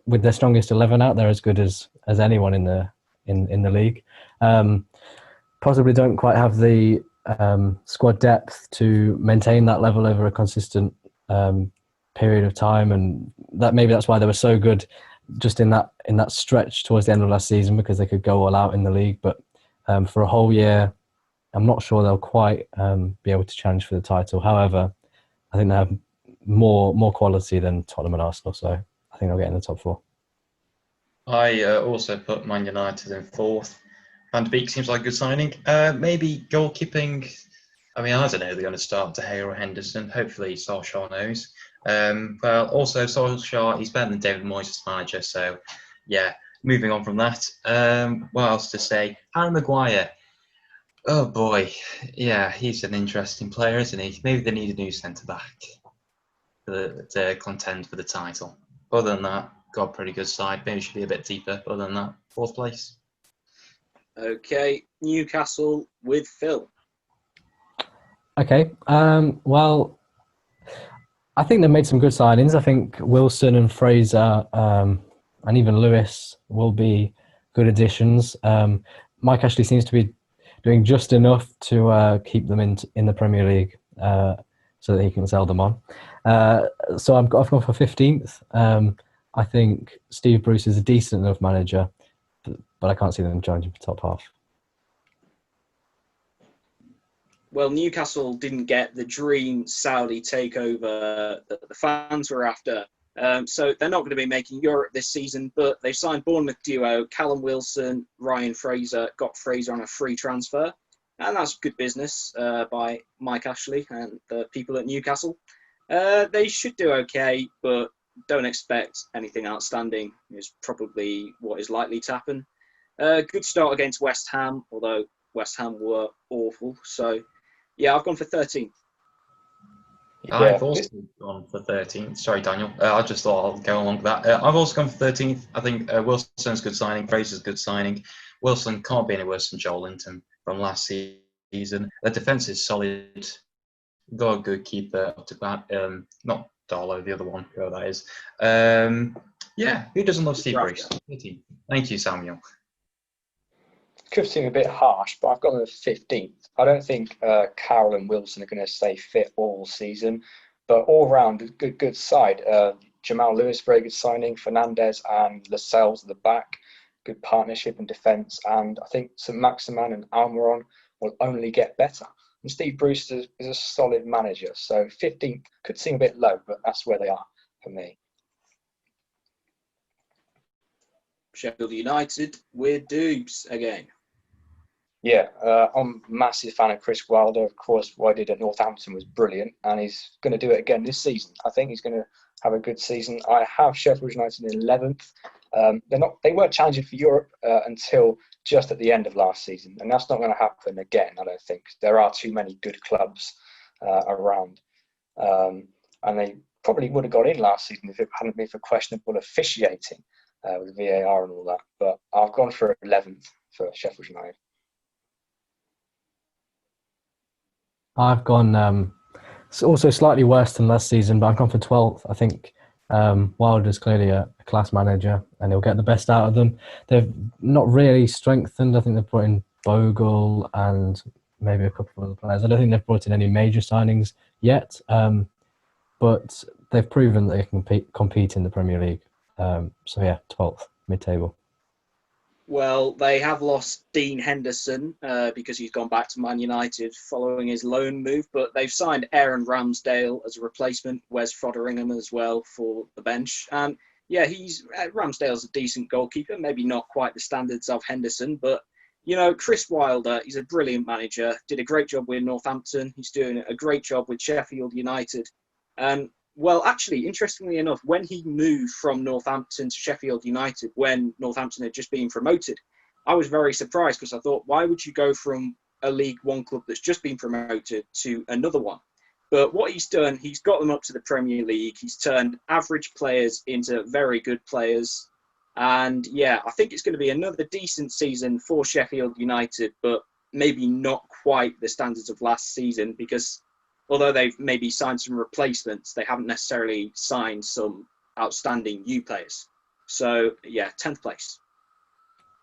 Speaker 2: with their strongest 11 out, they're as good as anyone in the league. Possibly don't quite have the squad depth to maintain that level over a consistent period of time, and that's why they were so good just in that stretch towards the end of last season, because they could go all out in the league. But for a whole year, I'm not sure they'll quite be able to challenge for the title. However, I think they have more quality than Tottenham and Arsenal, so I think they'll get in the top 4.
Speaker 4: I also put Man United in 4th. Van de Beek seems like a good signing. Maybe goalkeeping. I mean, I don't know. They're going to start De Gea or Henderson. Hopefully, Solskjaer knows. Well, also Solskjaer, he's better than David Moyes as manager. So, yeah. Moving on from that. What else to say? Harry Maguire. Oh boy, yeah, he's an interesting player, isn't he? Maybe they need a new centre back to contend for the title. Other than that, got a pretty good side. Maybe should be a bit deeper. Other than that, 4th place.
Speaker 1: Okay, Newcastle with Phil.
Speaker 2: Okay, well, I think they've made some good signings. I think Wilson and Fraser and even Lewis will be good additions. Mike Ashley seems to be doing just enough to keep them in the Premier League so that he can sell them on. So I've gone for 15th. I think Steve Bruce is a decent enough manager, but I can't see them challenging for top half.
Speaker 1: Well, Newcastle didn't get the dream Saudi takeover that the fans were after. So they're not going to be making Europe this season, but they've signed Bournemouth duo Callum Wilson, Ryan Fraser, got Fraser on a free transfer. And that's good business by Mike Ashley and the people at Newcastle. They should do okay, but don't expect anything outstanding is probably what is likely to happen. Good start against West Ham, although West Ham were awful. So, yeah, I've gone for 13th.
Speaker 4: I've also gone for 13th. Sorry, Daniel. I just thought I'll go along with that. I've also gone for 13th. I think Wilson's good signing. Fraser's good signing. Wilson can't be any worse than Joel Linton from last season. The defence is solid. Got a good keeper up to bat. Not Darlow, the other one, whoever that is. Yeah, who doesn't love Steve Bruce? Thank you, Samuel.
Speaker 3: Could seem a bit harsh, but I've got them at 15th. I don't think Carroll and Wilson are going to stay fit all season, but all round, good side. Jamal Lewis, very good signing. Fernandes and Lascelles at the back, good partnership and defence. And I think St Maximin and Almiron will only get better. And Steve Bruce is a solid manager, so 15th could seem a bit low, but that's where they are for me.
Speaker 1: Sheffield United with Doobz again.
Speaker 3: Yeah, I'm a massive fan of Chris Wilder. Of course, what he did at Northampton was brilliant, and he's going to do it again this season. I think he's going to have a good season. I have Sheffield United in 11th. They weren't challenging for Europe until just at the end of last season, and that's not going to happen again, I don't think. There are too many good clubs around, and they probably would have got in last season if it hadn't been for questionable officiating with VAR and all that. But I've gone for 11th for Sheffield United.
Speaker 2: I've gone It's also slightly worse than last season, but I've gone for 12th. I think Wilder's clearly a class manager, and he'll get the best out of them. They've not really strengthened. I think they've brought in Bogle and maybe a couple of other players. I don't think they've brought in any major signings yet, but they've proven that they can compete in the Premier League. So yeah, 12th, mid-table.
Speaker 1: Well, they have lost Dean Henderson because he's gone back to Man United following his loan move, but they've signed Aaron Ramsdale as a replacement, Wes Foderingham as well for the bench. And yeah, Ramsdale's a decent goalkeeper, maybe not quite the standards of Henderson, but Chris Wilder, he's a brilliant manager, did a great job with Northampton. He's doing a great job with Sheffield United. And well, actually, interestingly enough, when he moved from Northampton to Sheffield United, when Northampton had just been promoted, I was very surprised because I thought, why would you go from a League One club that's just been promoted to another one? But what he's done, he's got them up to the Premier League. He's turned average players into very good players. And yeah, I think it's going to be another decent season for Sheffield United, but maybe not quite the standards of last season because although they've maybe signed some replacements, they haven't necessarily signed some outstanding new players. So, yeah, 10th place.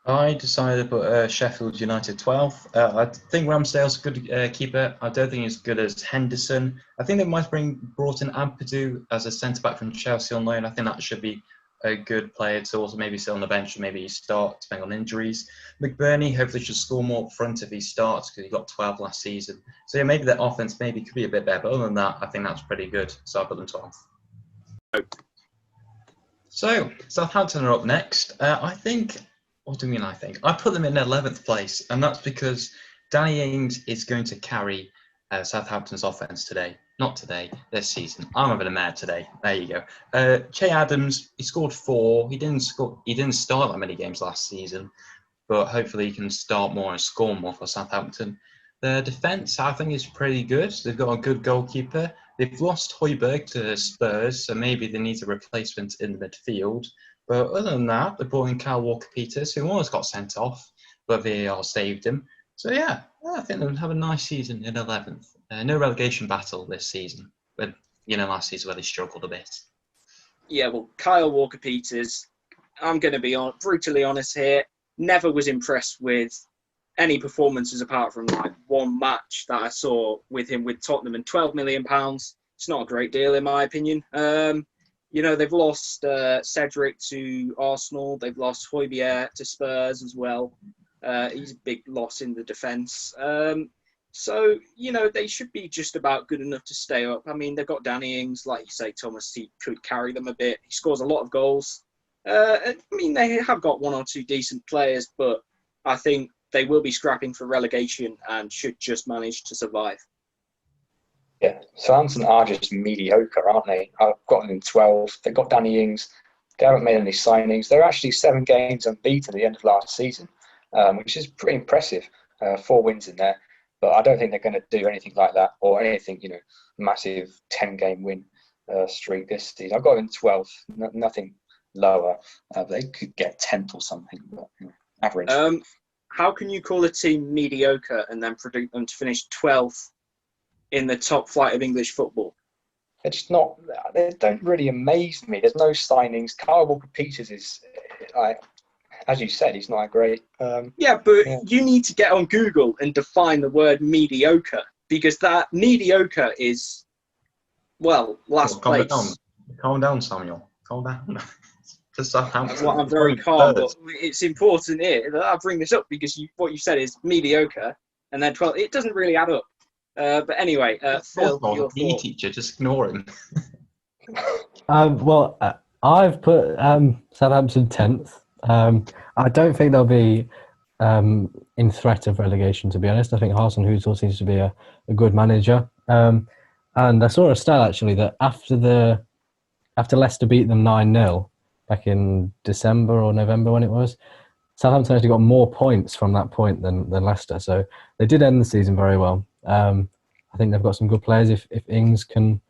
Speaker 4: I decided to put Sheffield United 12th. I think Ramsdale's a good keeper. I don't think he's as good as Henderson. I think they might have brought in Ampadu as a centre-back from Chelsea on loan. I think that should be a good player to also maybe sit on the bench and maybe start, depending on injuries. McBurney hopefully should score more up front if he starts because he got 12 last season. So yeah, maybe the offense maybe could be a bit better. But other than that, I think that's pretty good. So I put them 12th. So Southampton are up next. What do you mean I think? I put them in 11th place, and that's because Danny Ings is going to carry Southampton's offense today. Not today, this season. I'm having a mad today. There you go. Che Adams, he scored 4. He didn't start that many games last season, but hopefully he can start more and score more for Southampton. Their defence, I think, is pretty good. They've got a good goalkeeper. They've lost Højbjerg to Spurs, so maybe they need a replacement in the midfield. But other than that, they brought in Kyle Walker-Peters, who almost got sent off, but VAR saved him. So yeah, I think they'll have a nice season in 11th. No relegation battle this season, but last season where they struggled a bit.
Speaker 1: Yeah, well, Kyle Walker-Peters, I'm going to be brutally honest here, never was impressed with any performances apart from like one match that I saw with him with Tottenham, and £12 million. It's not a great deal in my opinion. They've lost Cedric to Arsenal. They've lost Højbjerg to Spurs as well. He's a big loss in the defence. So, they should be just about good enough to stay up. I mean, they've got Danny Ings, like you say, Thomas, he could carry them a bit. He scores a lot of goals. I mean, they have got one or two decent players, but I think they will be scrapping for relegation and should just manage to survive.
Speaker 3: Yeah, Southampton are just mediocre, aren't they? I've got them in 12. They've got Danny Ings. They haven't made any signings. They're actually 7 games unbeaten at the end of last season, which is pretty impressive. 4 wins in there. But I don't think they're going to do anything like that or anything, massive 10-game win streak this season. I've got them in 12th, nothing lower. They could get 10th or something, but average.
Speaker 1: How can you call a team mediocre and then predict them to finish 12th in the top flight of English football?
Speaker 3: They're just not. They don't really amaze me. There's no signings. Kyle Walker-Peters is, as you said, he's not great.
Speaker 1: You need to get on Google and define the word mediocre, because that mediocre is, last place.
Speaker 4: Calm down, Samuel. Calm down.
Speaker 1: That's what I'm very calm, but it's important here that I bring this up because what you said is mediocre, and then 12. It doesn't really add up. But anyway, Phil, your
Speaker 4: PE teacher, just ignore him.
Speaker 2: I've put Southampton 10th. I don't think they'll be in threat of relegation, to be honest. I think Hasan Huzel seems to be a good manager. And I saw a stat actually that after Leicester beat them 9-0 back in December or November when it was, Southampton actually got more points from that point than Leicester. So they did end the season very well. I think they've got some good players. If Ings can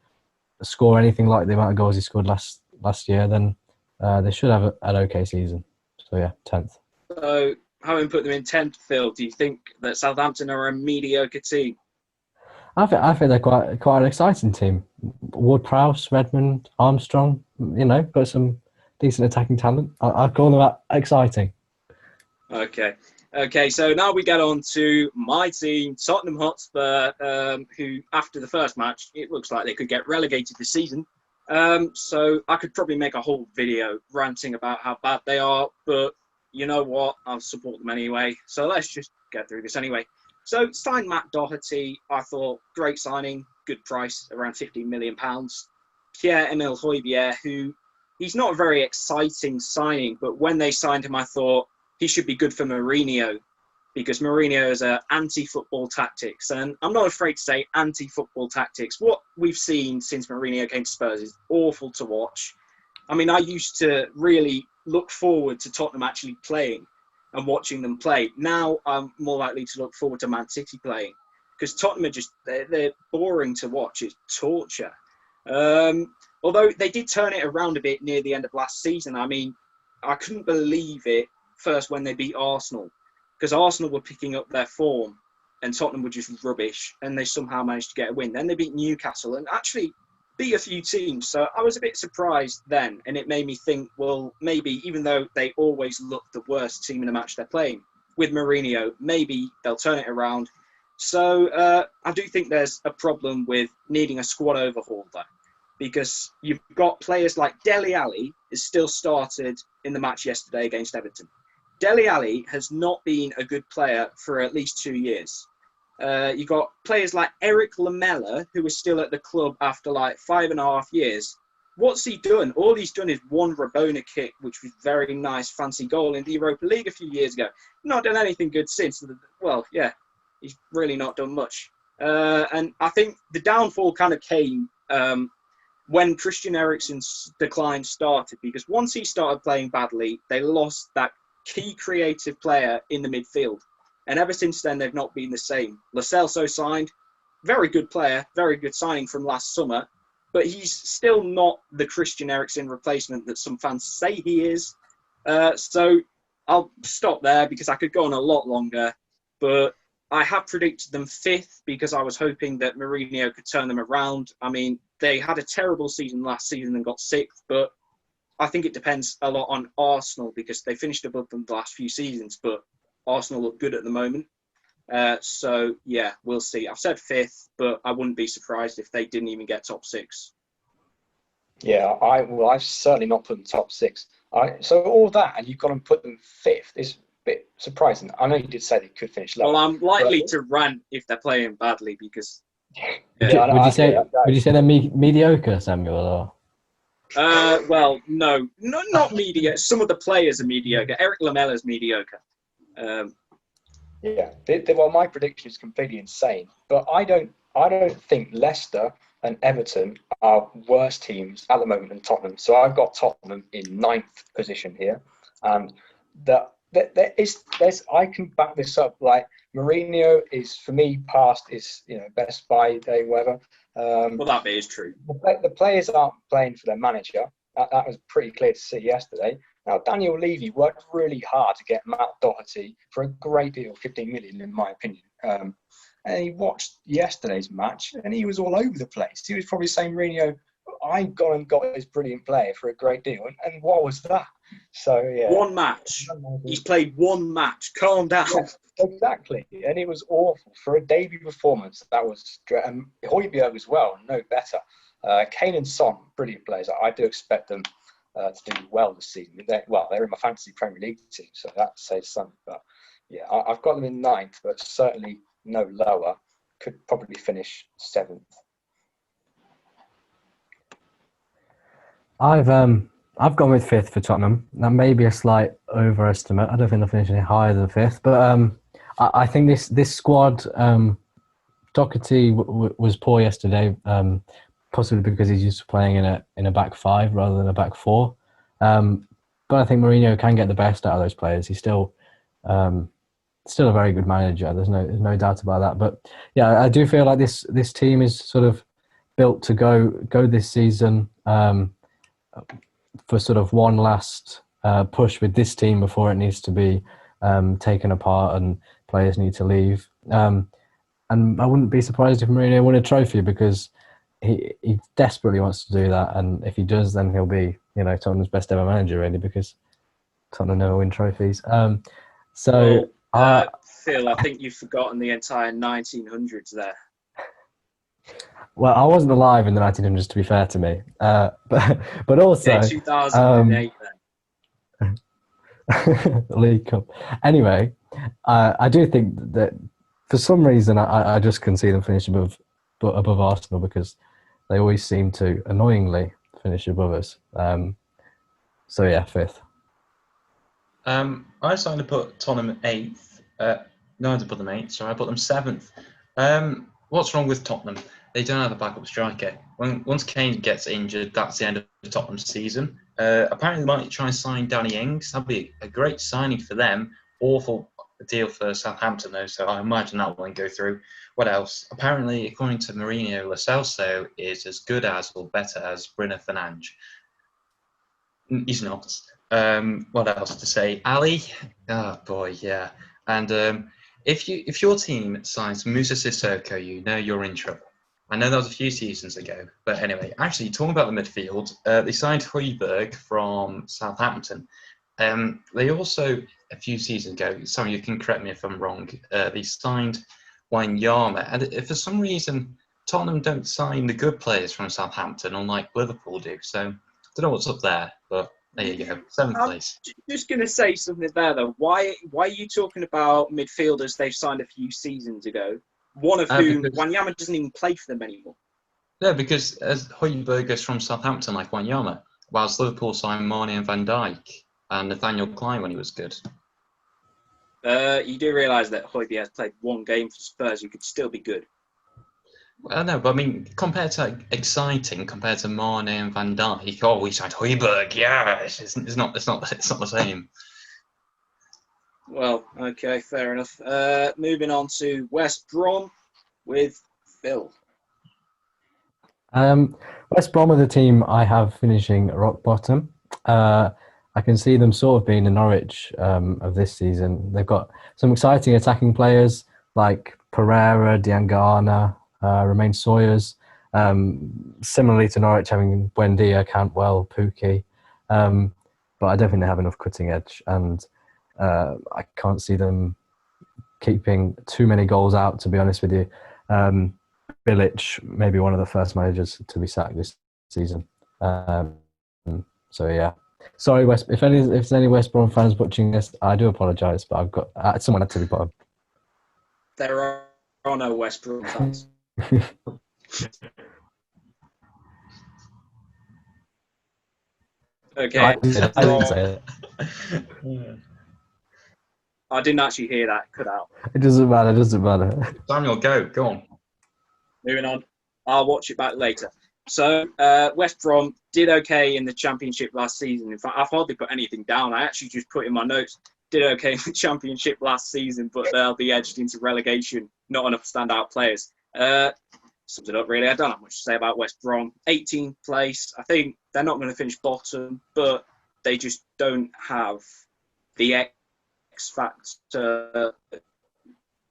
Speaker 2: score anything like the amount of goals he scored last year, then they should have an okay season. So yeah, 10th.
Speaker 1: So having put them in 10th, Phil, do you think that Southampton are a mediocre team?
Speaker 2: I think they're quite an exciting team. Ward-Prowse, Redmond, Armstrong, got some decent attacking talent. I call them exciting.
Speaker 1: Okay. So now we get on to my team, Tottenham Hotspur, who after the first match, it looks like they could get relegated this season. So I could probably make a whole video ranting about how bad they are, but you know what? I'll support them anyway. So let's just get through this anyway. So signed Matt Doherty. I thought great signing, good price, around £15 million. Pierre-Emile Højbjerg, who he's not a very exciting signing, but when they signed him, I thought he should be good for Mourinho because Mourinho is anti-football tactics. And I'm not afraid to say anti-football tactics. What we've seen since Mourinho came to Spurs is awful to watch. I mean, I used to really look forward to Tottenham actually playing and watching them play. Now I'm more likely to look forward to Man City playing because Tottenham are they're boring to watch. It's torture. Although they did turn it around a bit near the end of last season. I mean, I couldn't believe it first when they beat Arsenal because Arsenal were picking up their form and Tottenham were just rubbish and they somehow managed to get a win. Then they beat Newcastle and actually beat a few teams. So I was a bit surprised then and it made me think, well, maybe even though they always look the worst team in the match they're playing, with Mourinho, maybe they'll turn it around. So I do think there's a problem with needing a squad overhaul there because you've got players like Dele Alli is still started in the match yesterday against Everton. Dele Alli has not been a good player for at least 2 years. You've got players like Eric Lamela, who is still at the club after like 5.5 years. What's he done? All he's done is one Rabona kick, which was very nice, fancy goal in the Europa League a few years ago. Not done anything good since. Well, yeah, he's really not done much. And I think the downfall kind of came when Christian Eriksen's decline started, because once he started playing badly, they lost that key creative player in the midfield. And ever since then, they've not been the same. Lo Celso signed, very good player, very good signing from last summer, but he's still not the Christian Eriksen replacement that some fans say he is. So I'll stop there because I could go on a lot longer, but I have predicted them 5th because I was hoping that Mourinho could turn them around. I mean, they had a terrible season last season and got 6th, but I think it depends a lot on Arsenal because they finished above them the last few seasons, but Arsenal look good at the moment. So, yeah, we'll see. I've said 5th, but I wouldn't be surprised if they didn't even get top 6.
Speaker 3: Yeah, I've certainly not put them top 6. So all that, and you've got to put them 5th, is a bit surprising. I know you did say they could finish lower.
Speaker 1: Well, I'm likely to rant if they're playing badly because...
Speaker 2: Yeah. Would you say they're mediocre, Samuel? Or?
Speaker 1: Well, no, not mediocre. Some of the players are mediocre. Eric Lamella's mediocre.
Speaker 3: Well, my prediction is completely insane, but I don't think Leicester and Everton are worse teams at the moment than Tottenham. So I've got Tottenham in 9th position here, and I can back this up. Like Mourinho is for me past is best by day whatever.
Speaker 1: Well, that is true.
Speaker 3: The players aren't playing for their manager. That was pretty clear to see yesterday. Now, Daniel Levy worked really hard to get Matt Doherty for a great deal, 15 million in my opinion. And he watched yesterday's match and he was all over the place. He was probably saying, Mourinho, I got this brilliant player for a great deal. And what was that? So, yeah.
Speaker 1: One match. He's played one match. Calm down.
Speaker 3: Yeah, exactly. And it was awful. For a debut performance, that was great. And Højbjerg as well, no better. Kane and Son, brilliant players. I do expect them to do well this season. They're in my fantasy Premier League team, so that says something. But yeah, I've got them in 9th, but certainly no lower. Could probably finish 7th.
Speaker 2: I've gone with 5th for Tottenham. That may be a slight overestimate. I don't think they'll finish any higher than 5th, but I think this squad. Doherty was poor yesterday. Possibly because he's used to playing in a back 5 rather than a back 4. But I think Mourinho can get the best out of those players. He's still a very good manager. There's no doubt about that. But yeah, I do feel like this team is sort of built to go this season for sort of one last push with this team before it needs to be taken apart and players need to leave. And And I wouldn't be surprised if Mourinho won a trophy because he desperately wants to do that. And if he does, then he'll be, Tottenham's best ever manager, really, because Tottenham never win trophies. Phil,
Speaker 1: I think you've forgotten the entire 1900s there.
Speaker 2: Well, I wasn't alive in the 1900s, to be fair to me. But also...
Speaker 1: 2008
Speaker 2: then. League Cup. Anyway, I do think that for some reason I just can see them finish above Arsenal because they always seem to annoyingly finish above us. So yeah, 5th.
Speaker 4: I decided to put Tottenham 8th. No, I didn't put them 8th, so I put them 7th. What's wrong with Tottenham? They don't have a backup striker. Once Kane gets injured, that's the end of the Tottenham season. Apparently, they might try and sign Danny Ings. That'd be a great signing for them. Awful deal for Southampton, though, so I imagine that won't go through. What else? Apparently, according to Mourinho, Lo Celso is as good as or better as Bruno Fernandes. He's not. What else to say? Ali? Oh, boy, yeah. And if your team signs Musa Sissoko, you're in trouble. I know that was a few seasons ago, but anyway, actually, talking about the midfield, they signed Højbjerg from Southampton. They also, a few seasons ago, sorry, you can correct me if I'm wrong, they signed Wanyama. And if for some reason Tottenham don't sign the good players from Southampton, unlike Liverpool do. So I don't know what's up there, but there you go, 7th place.
Speaker 1: Just going to say something there, though. Why are you talking about midfielders they've signed a few seasons ago? One of whom, Wanyama, doesn't even play for them anymore.
Speaker 4: Yeah, because as Højbjerg is from Southampton, like Wanyama, whilst Liverpool signed Mane and Van Dijk and Nathaniel Klein when he was good.
Speaker 1: You do realise that Højbjerg has played one game for Spurs. You could still be good.
Speaker 4: Well, no, but I mean, compared to Mane and Van Dijk, we signed Højbjerg. Yeah, it's not the same.
Speaker 1: Well, okay, fair enough. Moving on to West Brom with Phil.
Speaker 2: West Brom are the team I have finishing rock bottom. I can see them sort of being the Norwich of this season. They've got some exciting attacking players like Pereira, Diangana, Romain Sawyers. Similarly to Norwich, having Buendia, Cantwell, Pukki. But I don't think they have enough cutting edge. And I can't see them keeping too many goals out, to be honest with you. Bilic may be one of the first managers to be sacked this season. So yeah, sorry, if there's any West Brom fans watching this, I do apologise, but I've got someone had to be bottom.
Speaker 1: There are no West Brom fans. Okay,
Speaker 2: I didn't say it.
Speaker 1: I didn't actually hear that cut out.
Speaker 2: It doesn't matter.
Speaker 4: Daniel, go on.
Speaker 1: Moving on. I'll watch it back later. So, West Brom did okay in the Championship last season. In fact, I've hardly put anything down. I actually just put in my notes, did okay in the Championship last season, but they'll be edged into relegation. Not enough standout players. Sums it up, really. I don't have much to say about West Brom. 18th place. I think they're not going to finish bottom, but they just don't have the X factor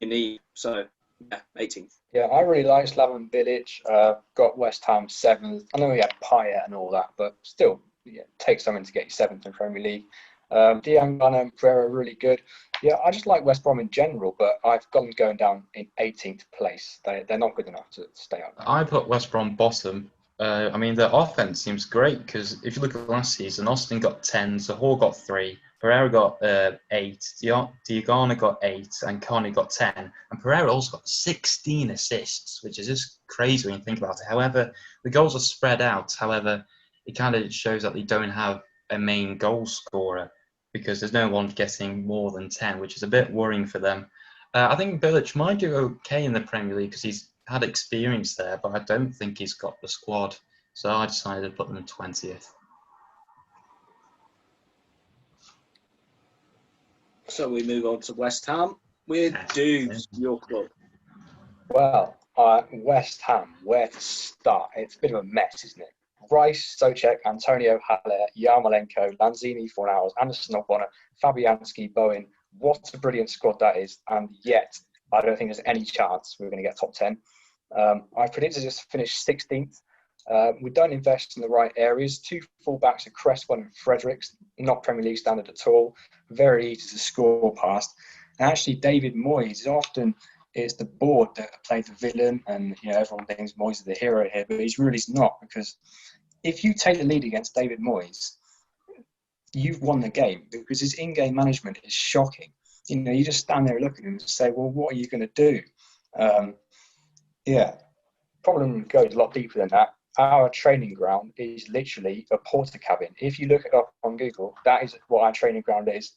Speaker 1: you need. So, yeah, 18th.
Speaker 3: Yeah, I really like Slaven Bilic. Got West Ham 7th. I know he had Payet and all that, but still, it takes something to get you 7th in Premier League. Diangana and Pereira are really good. Yeah, I just like West Brom in general, but I've got them going down in 18th place. They're not good enough to stay up.
Speaker 4: I put West Brom bottom. I mean, their offense seems great because if you look at last season, Austin got 10, Zahor got 3, Pereira got 8, Diagana got 8, and Carney got 10. And Pereira also got 16 assists, which is just crazy when you think about it. However, the goals are spread out. However, it kind of shows that they don't have a main goal scorer because there's no one getting more than 10, which is a bit worrying for them. I think Bilic might do okay in the Premier League because he's had experience there, but I don't think he's got the squad. So I decided to put them 20th.
Speaker 1: So we move on to West Ham with Doobz, your club.
Speaker 3: Well, West Ham, where to start? It's a bit of a mess, isn't it? Rice, Souček, Antonio, Haller, Yarmolenko, Lanzini, Fornals, Anderson, O'Connor, Fabianski, Bowen. What a brilliant squad that is. And yet, I don't think there's any chance we're going to get top 10. I predicted us to finish 16th. We don't invest in the right areas. 2 fullbacks are Cresswell and Fredericks, not Premier League standard at all. Very easy to score past. And actually, David Moyes, often it's the board that played the villain, and everyone thinks Moyes is the hero here, but he's really not, because if you take the lead against David Moyes, you've won the game, because his in-game management is shocking. You just stand there looking at him and say, well, what are you going to do? Problem goes a lot deeper than that. Our training ground is literally a porter cabin. If you look it up on Google, that is what our training ground is.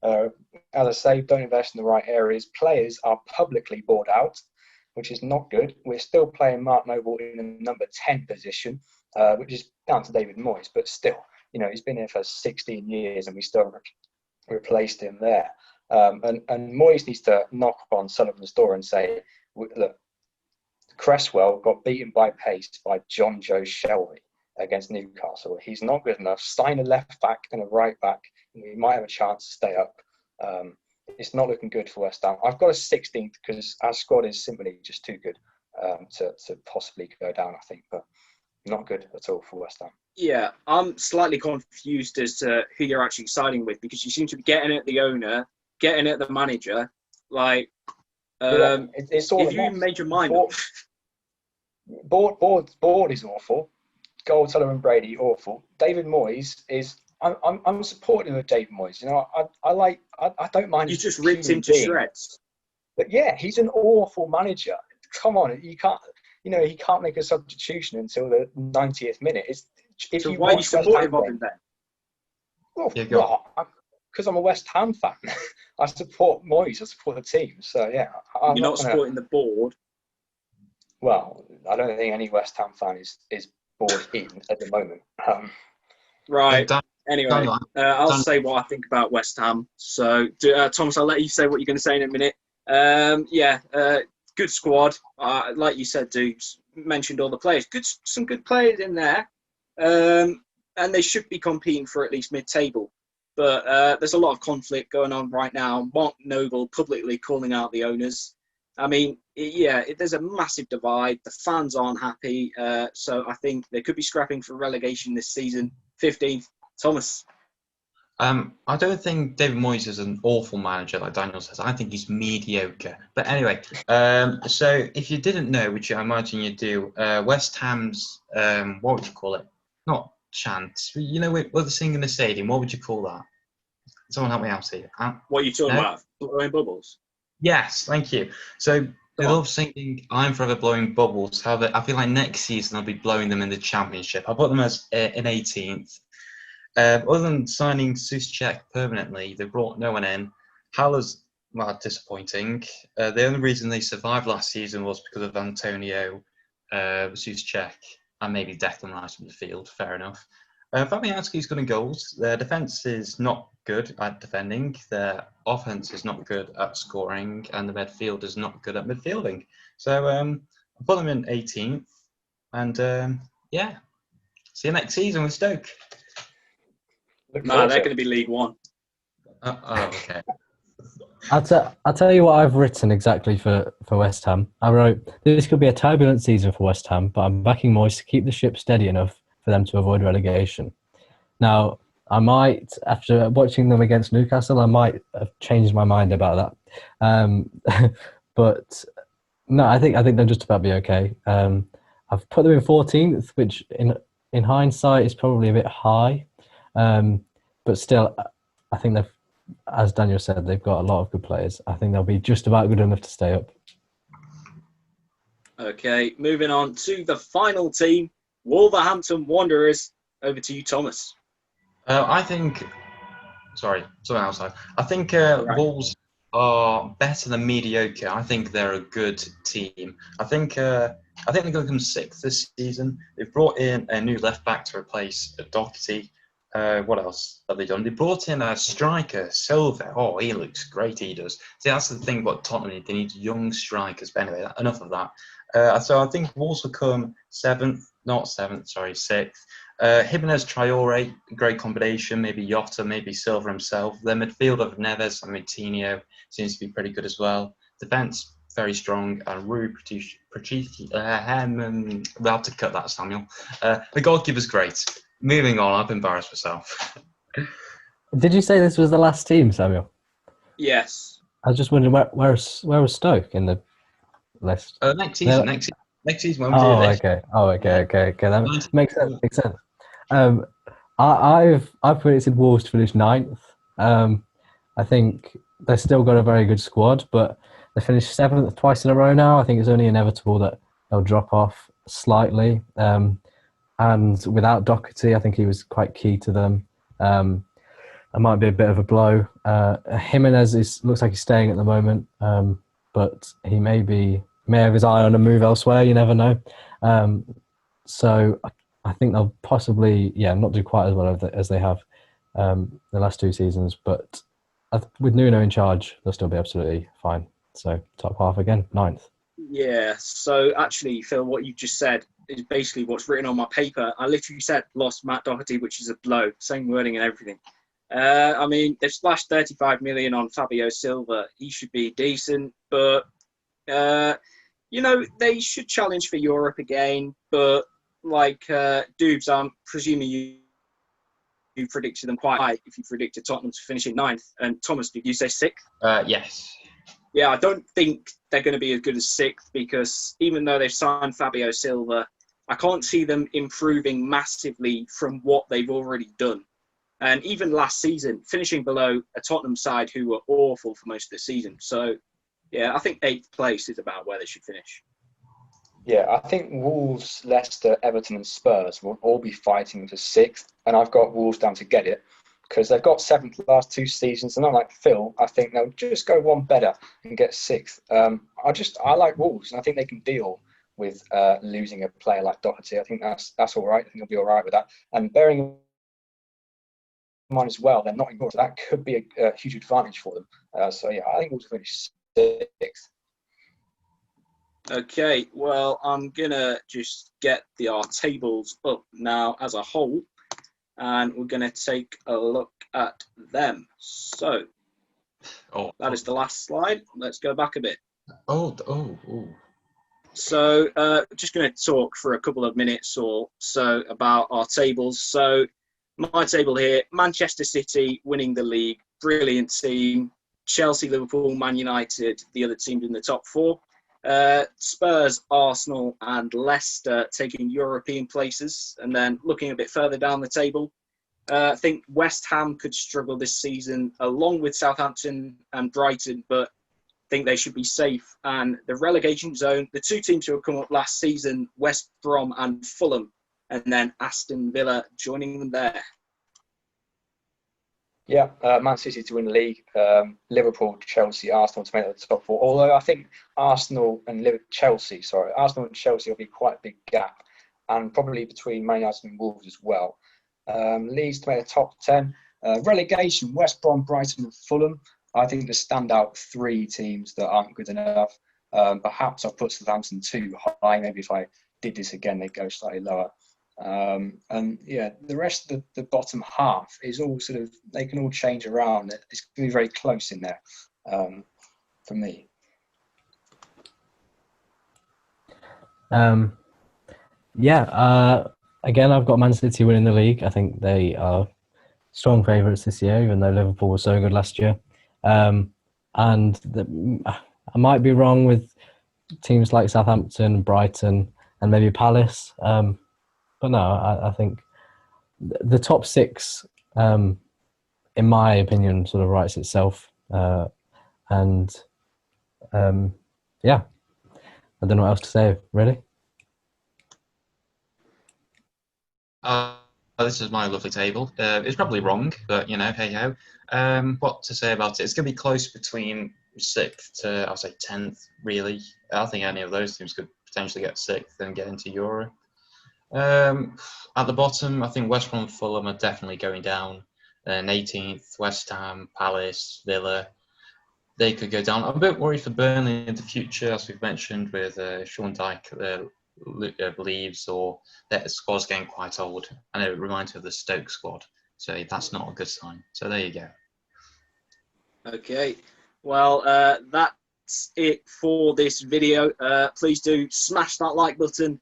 Speaker 3: As I say, don't invest in the right areas. Players are publicly bought out, which is not good. We're still playing Mark Noble in the number 10 position, which is down to David Moyes, but still, he's been here for 16 years and we still replaced him there. And Moyes needs to knock on Sullivan's door and say, look, Cresswell got beaten by pace by John Joe Shelby against Newcastle. He's not good enough. Sign a left back and a right back, and we might have a chance to stay up. It's not looking good for West Ham. I've got a 16th because our squad is simply just too good to possibly go down, I think, but not good at all for West Ham.
Speaker 1: Yeah, I'm slightly confused as to who you're actually siding with, because you seem to be getting at the owner, getting at the manager. Like,
Speaker 3: it's all
Speaker 1: if you made your mind up.
Speaker 3: Board is awful. Gold, Sullivan, Brady, awful. David Moyes is. I'm supporting of David Moyes. I don't mind.
Speaker 1: You just ripped him to shreds.
Speaker 3: But yeah, he's an awful manager. Come on, you can't. He can't make a substitution until the 90th minute.
Speaker 1: Why are you supportive of him then?
Speaker 3: Well, because I'm a West Ham fan. I support Moyes. I support the team. So yeah,
Speaker 1: you're not supporting the board.
Speaker 3: Well, I don't think any West Ham fan is bored in at the moment.
Speaker 1: Right. Anyway, I'll say what I think about West Ham. So, Thomas, I'll let you say what you're going to say in a minute. Good squad. Like you said, Doobz mentioned all the players. Some good players in there. And they should be competing for at least mid-table. But there's a lot of conflict going on right now. Mark Noble publicly calling out the owners. I mean, there's a massive divide. The fans aren't happy. So I think they could be scrapping for relegation this season. 15th. Thomas.
Speaker 4: I don't think David Moyes is an awful manager, like Daniel says. I think he's mediocre. But anyway, so if you didn't know, which I imagine you do, West Ham's, what would you call it? Not chants. What they sing in the stadium. What would you call that? Someone help me out here.
Speaker 1: What are you talking about? Blowing bubbles?
Speaker 4: Yes, thank you. So they love singing "I'm Forever Blowing Bubbles." However, I feel like next season I'll be blowing them in the Championship. I'll put them as in 18th. Other than signing Soucek permanently, they brought no one in. Haller's disappointing. The only reason they survived last season was because of Antonio, Soucek, and maybe Declan Rice in the field. Fair enough. Fabianski's good in goals. Their defence is not good at defending. Their offence is not good at scoring, and the midfield is not good at midfielding. So I'll put them in 18th, and see you next season with Stoke.
Speaker 1: No, they're going to be League One.
Speaker 4: Okay.
Speaker 2: I'll tell you what I've written exactly for West Ham. I wrote, this could be a turbulent season for West Ham, but I'm backing Moyes to keep the ship steady enough for them to avoid relegation. Now, I might, after watching them against Newcastle, I might have changed my mind about that. But no, I think they'll just about be okay. I've put them in 14th, which in hindsight is probably a bit high. But still, I think they've, as Daniel said, they've got a lot of good players. I think they'll be just about good enough to stay up.
Speaker 1: Okay, moving on to the final team, Wolverhampton Wanderers. Over to you, Thomas.
Speaker 4: I think Wolves are better than mediocre. I think they're a good team. I think they're going to come 6th this season. They've brought in a new left back to replace Doherty. What else have they done? They brought in a striker, Silva. Oh, he looks great, he does. See, that's the thing about Tottenham need. They need young strikers. But anyway, enough of that. So I think Wolves will come 6th. Jimenez, Traore, great combination. Maybe Jota, maybe Silva himself. Their midfield of Neves and Coutinho seems to be pretty good as well. Defence, very strong, and Rui we'll have to cut that, Samuel. The goalkeeper's great. Moving on, I've embarrassed myself.
Speaker 2: Did you say this was the last team, Samuel?
Speaker 1: Yes.
Speaker 2: I was just wondering where was Stoke in the list?
Speaker 4: Next season when we do
Speaker 2: Oh,
Speaker 4: this.
Speaker 2: okay. Oh, okay. That makes sense.
Speaker 4: Yeah.
Speaker 2: Makes sense. I've predicted Wolves to finish 9th. I think they've still got a very good squad, but they finished 7th twice in a row now. I think it's only inevitable that they'll drop off slightly. And without Doherty, I think he was quite key to them. That might be a bit of a blow. Jimenez looks like he's staying at the moment, but he may have his eye on a move elsewhere. You never know. So I think they'll possibly, not do quite as well as they have the last 2 seasons. But with Nuno in charge, they'll still be absolutely fine. So top half again, 9th.
Speaker 1: Yeah. So actually, Phil, what you just said is basically what's written on my paper. I literally said lost Matt Doherty, which is a blow. Same wording and everything. I mean, they've splashed 35 million on Fabio Silva. He should be decent, but they should challenge for Europe again. But like Doobz, I'm presuming you predicted them quite high if you predicted Tottenham to finish in 9th. And Thomas, did you say 6th?
Speaker 4: Yes.
Speaker 1: Yeah, I don't think they're going to be as good as 6th because even though they've signed Fabio Silva, I can't see them improving massively from what they've already done. And even last season, finishing below a Tottenham side who were awful for most of the season. So, yeah, I think 8th place is about where they should finish.
Speaker 3: Yeah, I think Wolves, Leicester, Everton and Spurs will all be fighting for 6th. And I've got Wolves down to get it because they've got 7th the last 2 seasons. And unlike Phil, I think they'll just go one better and get 6th. I like Wolves and I think they can deal with losing a player like Doherty. I think that's all right. I think they'll be all right with that. And bearing in mind as well, they're not in Europe, so that could be a huge advantage for them. I think Wolves will finish 6th.
Speaker 1: Okay, well, I'm going to just get our tables up now as a whole, and we're going to take a look at them. So, that is the last slide. Let's go back a bit. So, just going to talk for a couple of minutes or so about our tables. So, my table here, Manchester City winning the league, brilliant team. Chelsea, Liverpool, Man United, the other teams in the top 4. Spurs, Arsenal and Leicester taking European places. And then looking a bit further down the table, I think West Ham could struggle this season along with Southampton and Brighton, but I think they should be safe. And the relegation zone, the 2 teams who have come up last season, West Brom and Fulham, and then Aston Villa joining them there.
Speaker 3: Yeah, Man City to win the league, Liverpool, Chelsea, Arsenal to make the top 4. Although I think Arsenal and Chelsea will be quite a big gap, and probably between Man United and Wolves as well. Leeds to make the top 10. Relegation, West Brom, Brighton and Fulham. I think the standout 3 teams that aren't good enough. Perhaps I've put Southampton too high. Maybe if I did this again, they'd go slightly lower. The rest of the bottom half is all sort of, they can all change around. It's going to be very close in there for me.
Speaker 2: Again, I've got Man City winning the league. I think they are strong favourites this year, even though Liverpool was so good last year. I might be wrong with teams like Southampton, Brighton, and maybe Palace. But no, I think the top 6, in my opinion, sort of writes itself. I don't know what else to say, really.
Speaker 4: This is my lovely table. It's probably wrong, but hey ho. What to say about it? It's going to be close between 6th to, I'll say 10th. Really, I think any of those teams could potentially get 6th and get into Euro. At the bottom, I think West Brom and Fulham are definitely going down. And 18th, West Ham, Palace, Villa, they could go down. I'm a bit worried for Burnley in the future, as we've mentioned, with Sean Dyche leaves, or their squad's getting quite old. And it reminds me of the Stoke squad. So that's not a good sign. So there you go.
Speaker 1: Okay. Well, that that's it for this video. Please do smash that like button,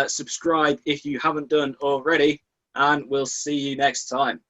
Speaker 1: subscribe if you haven't done already, and we'll see you next time.